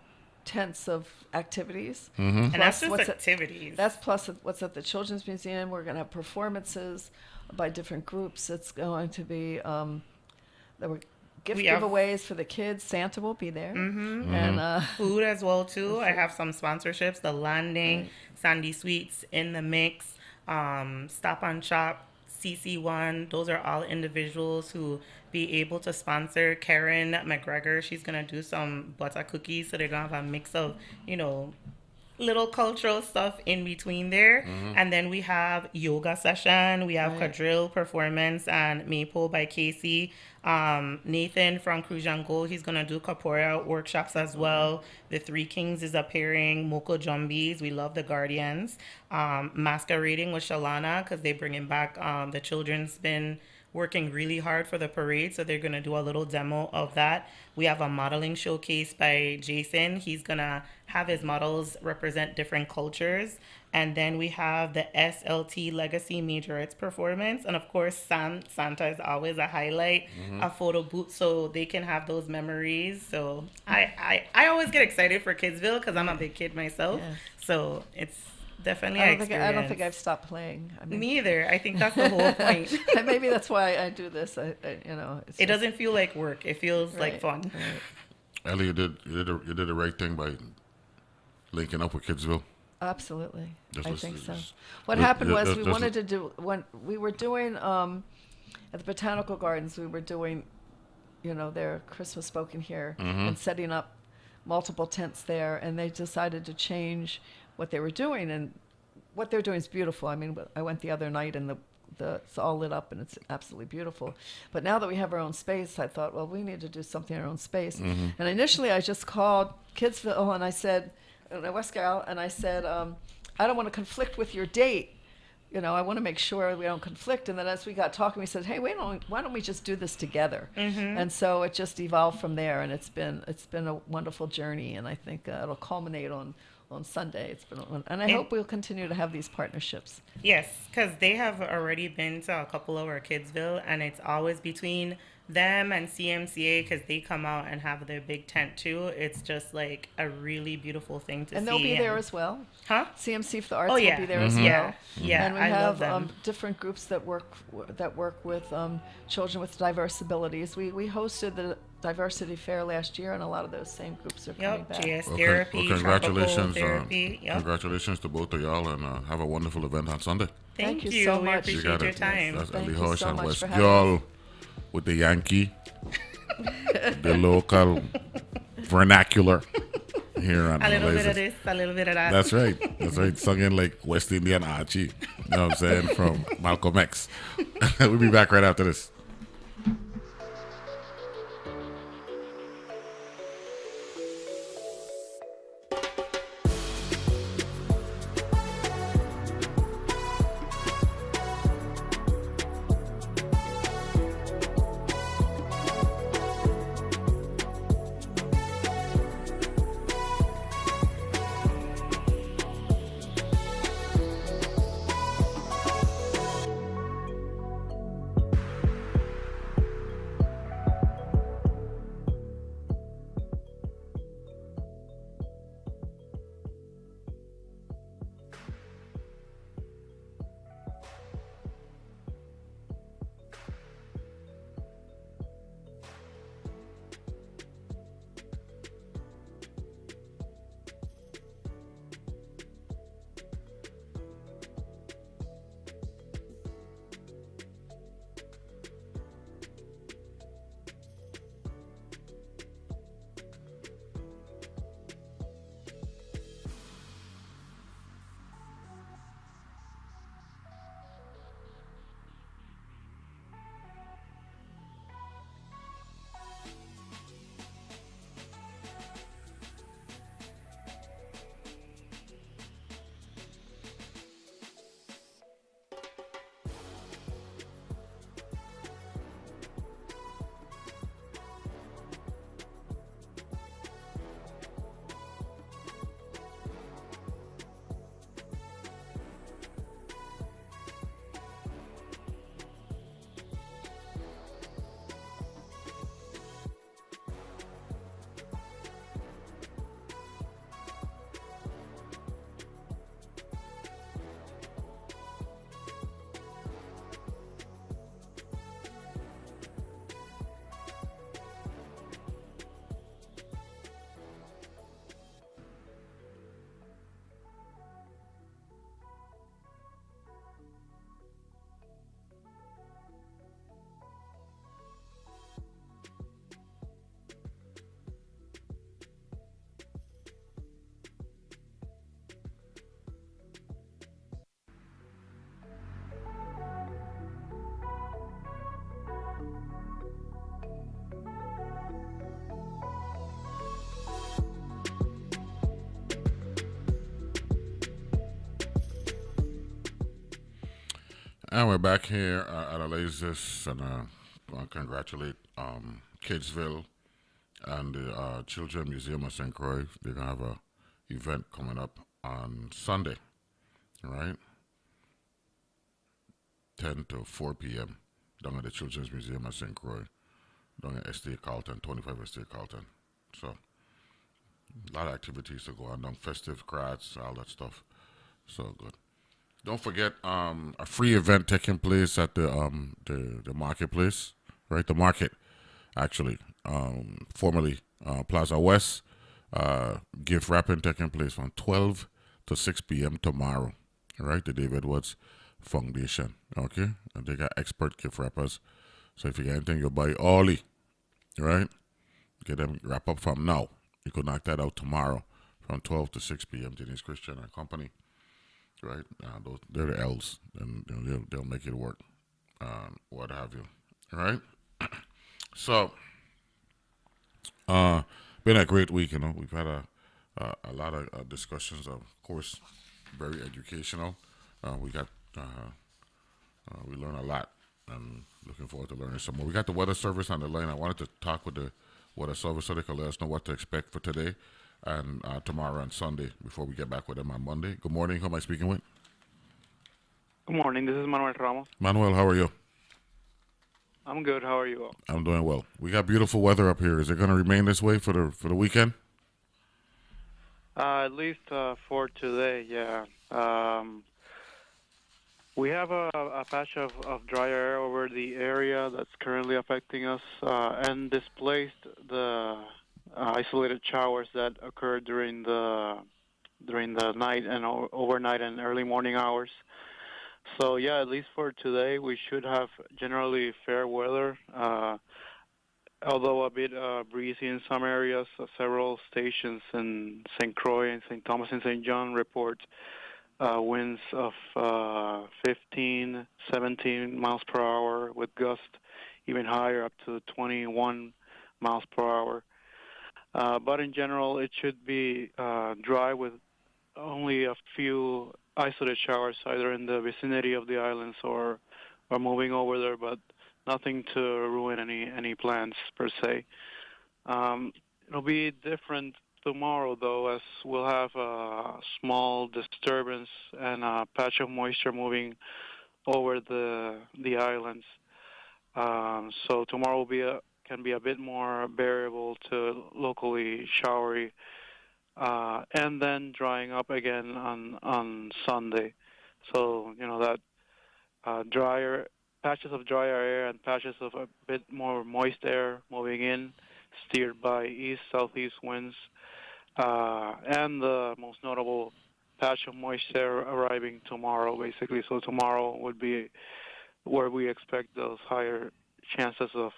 tents of activities. And that's just activities. That's plus what's at the Children's Museum. We're going to have performances by different groups. It's going to be there were giveaways for the kids. Santa will be there. And food as well too. I have some sponsorships. The Landing, Sandy Sweets in the mix. Stop and Shop, CC1, those are all individuals who be able to sponsor. Karen McGregor, she's going to do some butter cookies, so they're going to have a mix of, little cultural stuff in between there. And then we have yoga session, we have quadrille performance and Maple by Casey. Nathan from Cruz Gold, he's gonna do capoeira workshops as well. The Three Kings is appearing. Moko Jumbies, we love the Guardians. Masquerading with Chalana, because they're bringing back the children's been working really hard for the parade, so they're going to do a little demo of that. We have a modeling showcase by Jason. He's going to have his models represent different cultures. And then we have the SLT Legacy Majorettes performance. And of course, Santa is always a highlight, a photo booth, so they can have those memories. So I always get excited for Kidsville because I'm a big kid myself. Yes. So it's definitely I don't think I've stopped playing. Me either. I think that's the whole point. Maybe that's why I do this. It doesn't feel like work. It feels like fun. Right. Ellie, you did the right thing by linking up with Kidsville. Absolutely, I think so. What let- happened let- was let- we let's- wanted to do when we were doing at the botanical gardens. We were doing their Christmas spoken here and setting up multiple tents there, and they decided to change what they were doing, and what they're doing is beautiful. I mean, I went the other night, and it's all lit up, and it's absolutely beautiful. But now that we have our own space, I thought, well, we need to do something in our own space. And initially, I just called Kidsville, and I said, West Gal, and I said, I don't want to conflict with your date. I want to make sure we don't conflict. And then as we got talking, we said, hey, why don't we just do this together? And so it just evolved from there, and it's been a wonderful journey, and I think it'll culminate on Sunday. And I hope we'll continue to have these partnerships. Yes, because they have already been to a couple of our Kidsville, and it's always between them and CMCA, because they come out and have their big tent too. It's just like a really beautiful thing to see. And they'll be there as well. Huh? CMC for the Arts will be there as well. Yeah, and we I have love them. different groups that work with children with diverse abilities. We hosted the diversity fair last year, and a lot of those same groups are coming back. GS Okay. therapy, Well, congratulations, therapy. congratulations to both of y'all, and have a wonderful event on Sunday. Thank you you so We much. appreciate your time. That's Thank Ali you Hosh so and much West for having Y'all with the Yankee, the local vernacular here on A little bit of Oasis. this, a little bit of that. That's right. That's right. Singing like West Indian Archie. You know what I'm saying? From Malcolm X. We'll be back right after this. And we're back here at Oasis, and I want to congratulate Kidsville and the Children Museum of St. Croix. They're going to have a event coming up on Sunday, right? 10 to 4 p.m. down at the Children's Museum of St. Croix, down at Estate Carlton, 25 Estate Carlton. So, a lot of activities to go on, down festive crafts, all that stuff. So good. Don't forget a free event taking place at the marketplace, right? The market, actually, formerly Plaza West. Gift wrapping taking place from 12 to 6 p.m. tomorrow, right? The David Woods Foundation, okay? And they got expert gift wrappers. So if you get anything, you buy Ollie, right? Get them wrap up from now. You could knock that out tomorrow from 12 to 6 p.m. Denise Christian and Company, right? They're the L's, and they'll make it work, what have you, all right? So, been a great week, We've had a lot of discussions, of course, very educational. We learn a lot. I'm looking forward to learning some more. We got the weather service on the line. I wanted to talk with the weather service so they can let us know what to expect for today and tomorrow and Sunday before we get back with them on Monday. Good morning. Who am I speaking with? Good morning. This is Manuel Ramos. Manuel, how are you? I'm good. How are you all? I'm doing well. We got beautiful weather up here. Is it going to remain this way for the weekend? At least for today, yeah. We have a patch of dry air over the area that's currently affecting us and displaced the isolated showers that occurred during the night and overnight and early morning hours. So yeah, at least for today, we should have generally fair weather. Although a bit breezy in some areas, several stations in St. Croix and St. Thomas and St. John report winds of 15, 17 miles per hour with gusts even higher up to 21 miles per hour. But in general, it should be dry with only a few isolated showers either in the vicinity of the islands or moving over there, but nothing to ruin any plans per se. It'll be different tomorrow, though, as we'll have a small disturbance and a patch of moisture moving over the islands. So tomorrow can be a bit more variable to locally showery, and then drying up again on Sunday. So that drier patches of drier air and patches of a bit more moist air moving in, steered by east-southeast winds. And the most notable patch of moisture arriving tomorrow, basically. So tomorrow would be where we expect those higher chances of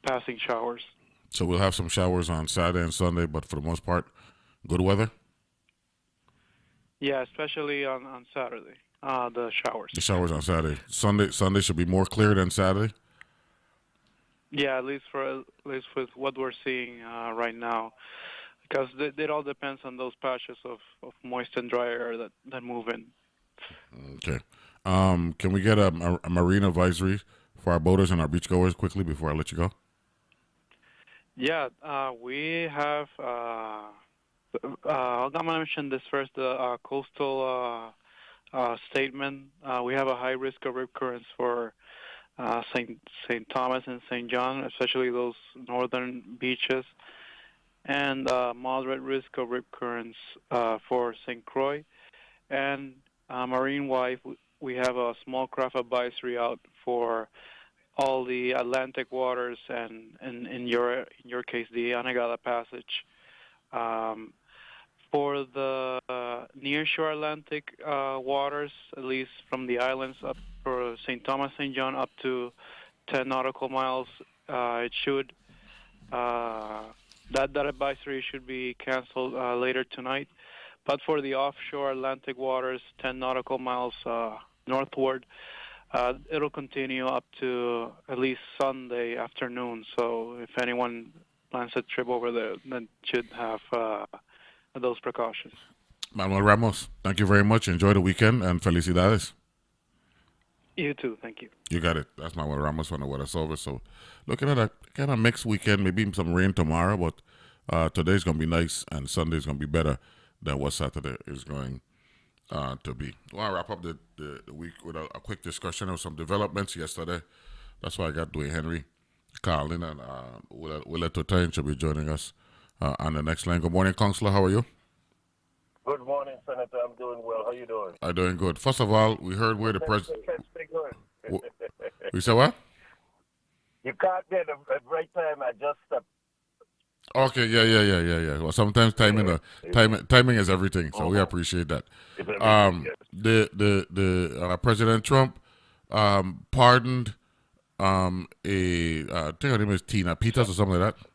passing showers. So we'll have some showers on Saturday and Sunday, but for the most part, good weather? Yeah, especially on Saturday, the showers. The showers on Saturday. Sunday should be more clear than Saturday? Yeah, at least with what we're seeing right now. Because it all depends on those patches of moist and dry air that move in. Okay. Can we get a marine advisory for our boaters and our beachgoers quickly before I let you go? Yeah, we have, I'm going to mention this first, the coastal statement. We have a high risk of rip currents for St. Thomas and St. John, especially those northern beaches, and moderate risk of rip currents for St. Croix. And marine-wide, we have a small craft advisory out for all the Atlantic waters and in your case, the Anegada Passage. For the nearshore Atlantic waters, at least from the islands up for St. Thomas, St. John, up to 10 nautical miles, it should that advisory should be canceled later tonight. But for the offshore Atlantic waters, 10 nautical miles northward, it'll continue up to at least Sunday afternoon. So if anyone plans a trip over there, then should have those precautions. Manuel Ramos, thank you very much. Enjoy the weekend and felicidades. You too. Thank you. You got it. That's Manuel Ramos from the Weather Service. So looking at a kind of mixed weekend, maybe some rain tomorrow, but today's going to be nice and Sunday's going to be better than what Saturday is going to be. I want to wrap up the week with a quick discussion of some developments yesterday. That's why I got Dwayne Henry calling, and Willa Totain should be joining us on the next line. Good morning, Counselor. How are you? Good morning, Senator. I'm doing well. How you doing? I'm doing good. First of all, we heard where the president... Good. We said what? You caught me at the right time. I just stepped. Okay, yeah. Well, sometimes timing is everything, so we appreciate that. The President Trump pardoned I think her name is Tina Peters or something like that,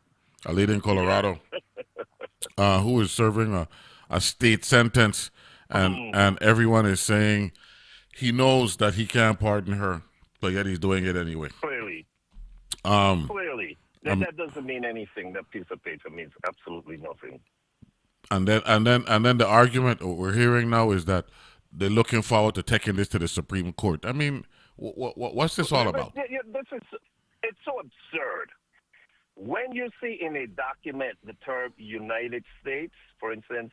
a lady in Colorado, who is serving a state sentence, and everyone is saying he knows that he can't pardon her, but yet he's doing it anyway. Clearly. Clearly. That doesn't mean anything. That piece of paper means absolutely nothing. And then the argument we're hearing now is that they're looking forward to taking this to the Supreme Court. I mean, what's this all about? It's so absurd. When you see in a document the term United States, for instance,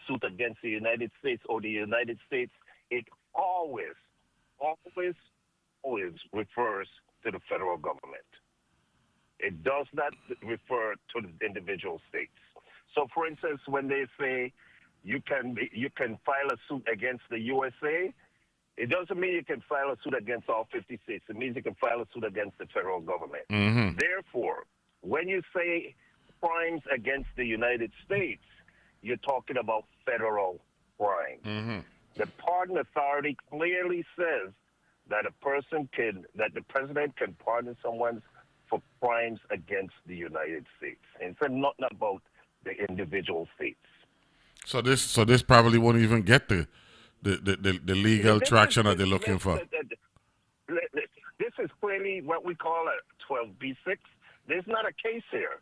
suit against the United States or the United States, it always refers to the federal government. It does not refer to the individual states. So, for instance, when they say you can file a suit against the USA, it doesn't mean you can file a suit against all 50 states. It means you can file a suit against the federal government. Mm-hmm. Therefore, when you say crimes against the United States, you're talking about federal crimes. Mm-hmm. The pardon authority clearly says that the president can pardon someone for crimes against the United States. And it's not about the individual states. So this probably won't even get the legal traction that they're looking for. This is clearly what we call a 12b6. There's not a case here.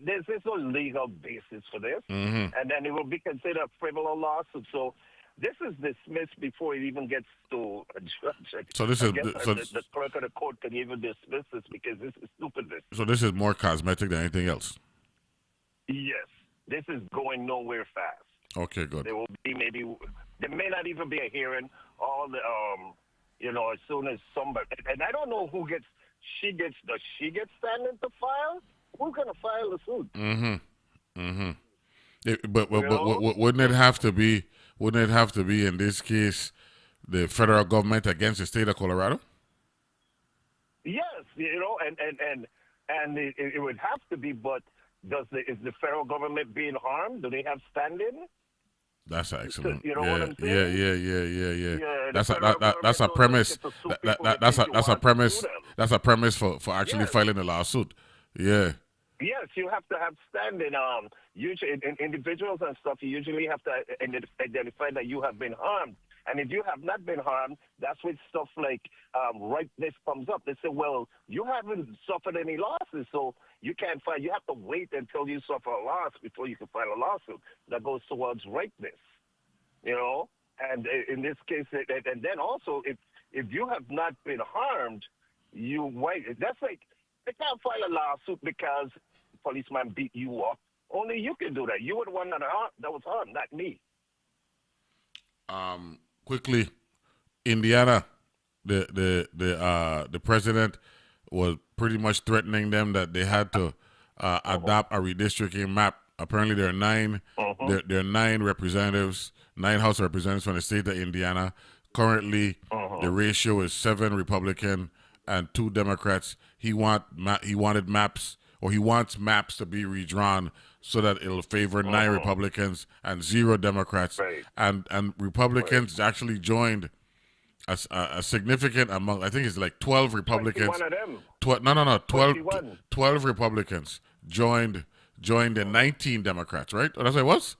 There's no legal basis for this, mm-hmm. and then it will be considered a frivolous lawsuit. So this is dismissed before it even gets to a judge. So this is the clerk of the court can even dismiss this because this is stupidness. So this is more cosmetic than anything else. Yes, this is going nowhere fast. Okay, good. There will be there may not even be a hearing. All the as soon as somebody, and I don't know does she get standing to file? Who's gonna file the suit? Mm-hmm. Mm-hmm. But wouldn't it have to be? Wouldn't it have to be in this case the federal government against the state of Colorado? Yes, and it would have to be. But is the federal government being harmed? Do they have standing? That's excellent. You know what I'm saying? Yeah. That's a premise. That's a premise. That's a premise for actually filing a lawsuit. Yeah. Yes, you have to have standing. Usually, individuals and stuff, you usually have to identify that you have been harmed. And if you have not been harmed, that's when stuff like ripeness comes up. They say, well, you haven't suffered any losses, so you can't file. You have to wait until you suffer a loss before you can file a lawsuit. That goes towards ripeness, And in this case, and then also, if you have not been harmed, you wait. That's like, they can't file a lawsuit because the policeman beat you up. Only you can do that. You were the one that was harmed, not me. Quickly, Indiana, the president was pretty much threatening them that they had to adopt a redistricting map. Apparently, there are nine representatives, 9 House representatives from the state of Indiana. Currently, the ratio is 7 Republican and 2 Democrats. He wants maps to be redrawn so that it'll favor 9 Republicans and 0 Democrats. Right. And Republicans actually joined a significant amount. I think it's like 12 Republicans. 21 of them. 12 Republicans joined the 19 Democrats, right? Oh, that's what it was?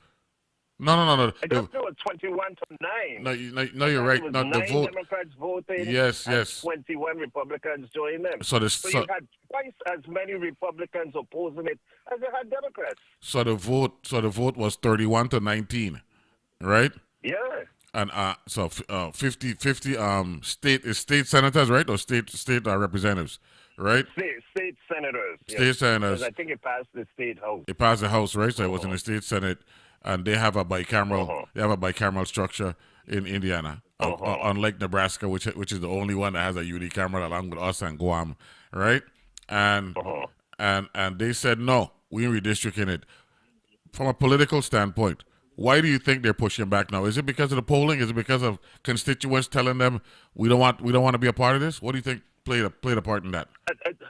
No. I just know it's 21 to 9. No, you're right. It was No, 9 the vote. Democrats voted. Yes. 21 Republicans joined them. So you had twice as many Republicans opposing it as you had Democrats. So the vote was 31 to 19, right? Yeah. And 50 state senators, right? Or state representatives, right? State senators. State senators. I think it passed the state house. It passed the House, right? So it was in the state Senate, and they have a bicameral. They have a bicameral structure in Indiana, unlike Nebraska, which is the only one that has a unicameral along with us and Guam, right? And they said no, we redistricting it. From a political standpoint, why do you think they're pushing back now? Is it because of the polling? Is it because of constituents telling them we don't want to be a part of this? What do you think played a part in that?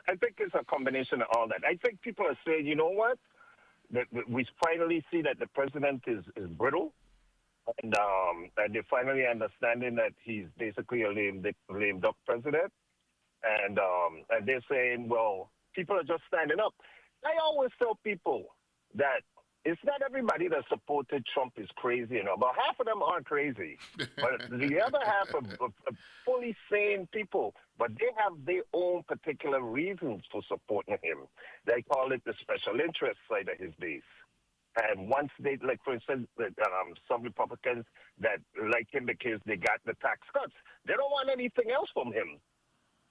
I think it's a combination of all that. I think people are saying, you know what? That we finally see that the president is brittle, and they're finally understanding that he's basically a lame duck president. and they're saying, well, people are just standing up. I always tell people that it's not everybody that supported Trump is crazy, but half of them aren't crazy. But the other half are fully sane people, but they have their own particular reasons for supporting him. They call it the special interest side of his base. And once they, like, for instance, some Republicans that like him because they got the tax cuts, they don't want anything else from him.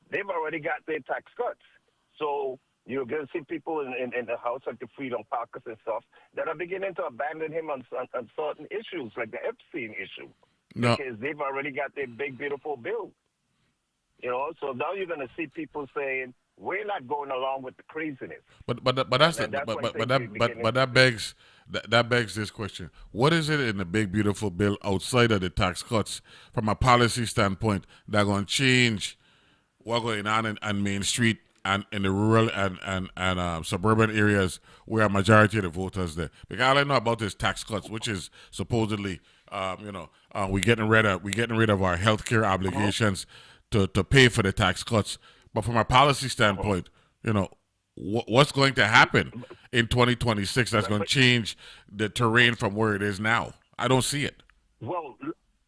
They've already got their tax cuts. So you're going to see people in the House like the Freedom Caucus and stuff that are beginning to abandon him on certain issues, like the Epstein issue, because they've already got their big, beautiful bill. So now you're going to see people saying, we're not going along with the craziness. But that begs this question: what is it in the big beautiful bill outside of the tax cuts, from a policy standpoint, that going to change what's going on in Main Street and in the rural and suburban areas where a majority of the voters there? Because all I know about is tax cuts, which is supposedly we're getting rid of our healthcare obligations to pay for the tax cuts. But from a policy standpoint, what's going to happen in 2026 that's going to change the terrain from where it is now? I don't see it. Well,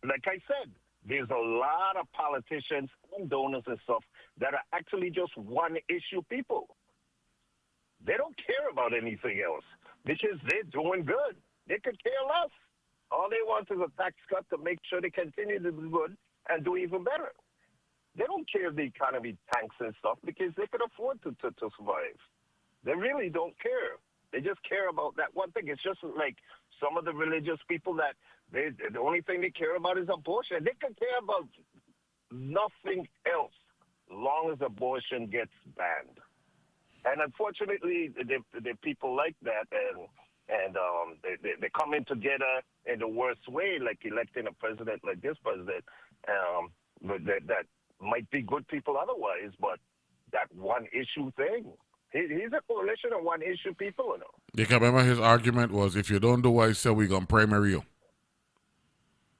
like I said, there's a lot of politicians and donors and stuff that are actually just one-issue people. They don't care about anything else because they're doing good. They could care less. All they want is a tax cut to make sure they continue to do good and do even better. They don't care if the economy tanks and stuff because they could afford to survive. They really don't care. They just care about that one thing. It's just like some of the religious people that the only thing they care about is abortion. They could care about nothing else long as abortion gets banned. And unfortunately, the people like that, and they come in together in the worst way, like electing a president like this president, that might be good people otherwise, but that one issue thing. He's a coalition of one issue people, You can remember his argument was, if you don't do what I said, we're going to primary you.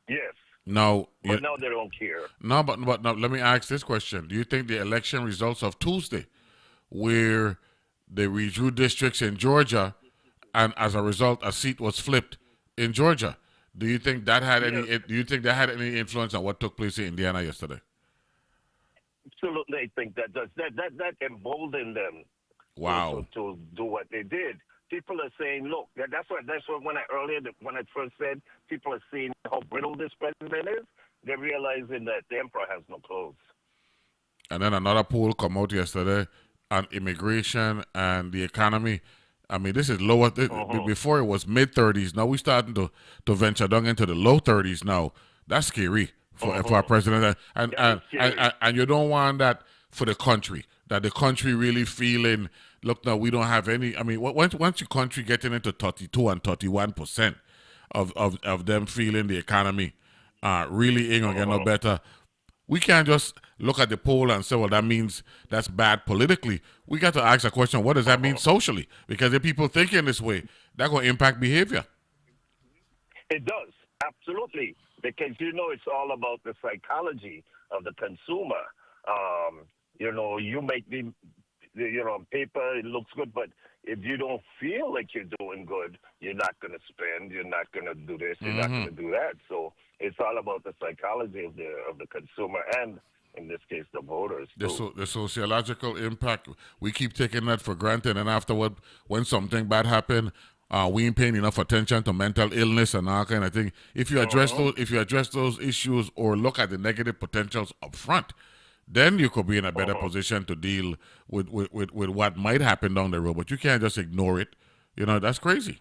Yes. Now, but now they don't care. No, but now, let me ask this question. Do you think the election results of Tuesday, where they redrew districts in Georgia, and as a result, a seat was flipped in Georgia, do you think that had any influence on what took place in Indiana yesterday? Absolutely, I think that emboldened them. Wow. To do what they did. People are saying, look, that's what when I first said, people are seeing how brittle this president is. They're realizing that the emperor has no clothes. And then another poll come out yesterday on immigration and the economy. I mean, this is lower. Before it was mid-30s. Now we're starting to venture down into the low 30s now. That's scary for our president. And you don't want that for the country. That the country really feeling, look, now we don't have any. I mean, once your country getting into 32 and 31% of them feeling the economy really ain't gonna get no better. We can't just look at the poll and say, well, that means that's bad politically. We got to ask a question, what does that mean socially? Because if people thinking this way, that's going to impact behavior. It does, absolutely. Because, it's all about the psychology of the consumer. You make on paper, it looks good, but if you don't feel like you're doing good, you're not going to spend, you're not going to do this, you're not going to do that. So it's all about the psychology of the consumer and, in this case, the voters. The sociological impact, we keep taking that for granted, and afterward, when something bad happens, we ain't paying enough attention to mental illness and all kind of thing. If you address those issues or look at the negative potentials up front, then you could be in a better position to deal with what might happen down the road. But you can't just ignore it. That's crazy.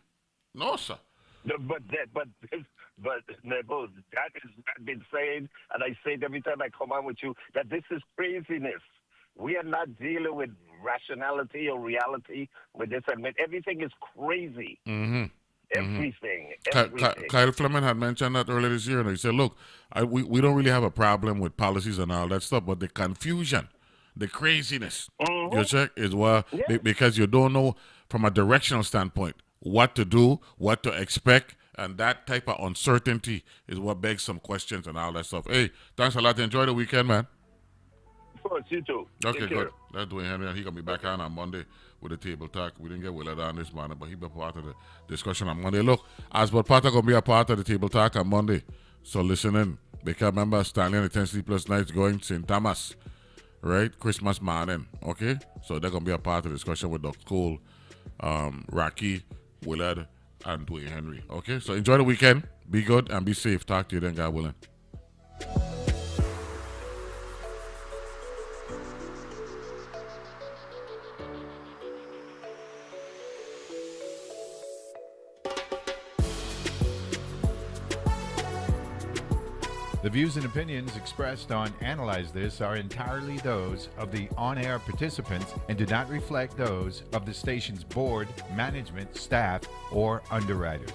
No, sir. No, but Neville, that is I've been saying, and I say it every time I come on with you, that this is craziness. We are not dealing with rationality or reality with this. I mean, everything is crazy. Everything. Kyle Fleming had mentioned that earlier this year, and he said, look, we don't really have a problem with policies and all that stuff, but the confusion, the craziness, you check, is because you don't know from a directional standpoint what to do, what to expect, and that type of uncertainty is what begs some questions and all that stuff. Hey, thanks a lot. Enjoy the weekend, man. first. You too. Okay, Take care. good. That's Dwayne Henry, and he gonna be back on Monday with the table talk. We didn't get Willard on this morning, but he be part of the discussion on Monday. Look, Asbot Potter gonna be a part of the table talk on Monday, so listen in. Because remember, Stanley and the 10 Sleepless Nights going St. Thomas, right? Christmas morning, okay? So they're gonna be a part of the discussion with Dr. Cole, Rocky, Willard, and Dwayne Henry. Okay, so enjoy the weekend. Be good and be safe. Talk to you then, God willing. The views and opinions expressed on Analyze This are entirely those of the on-air participants and do not reflect those of the station's board, management, staff, or underwriters.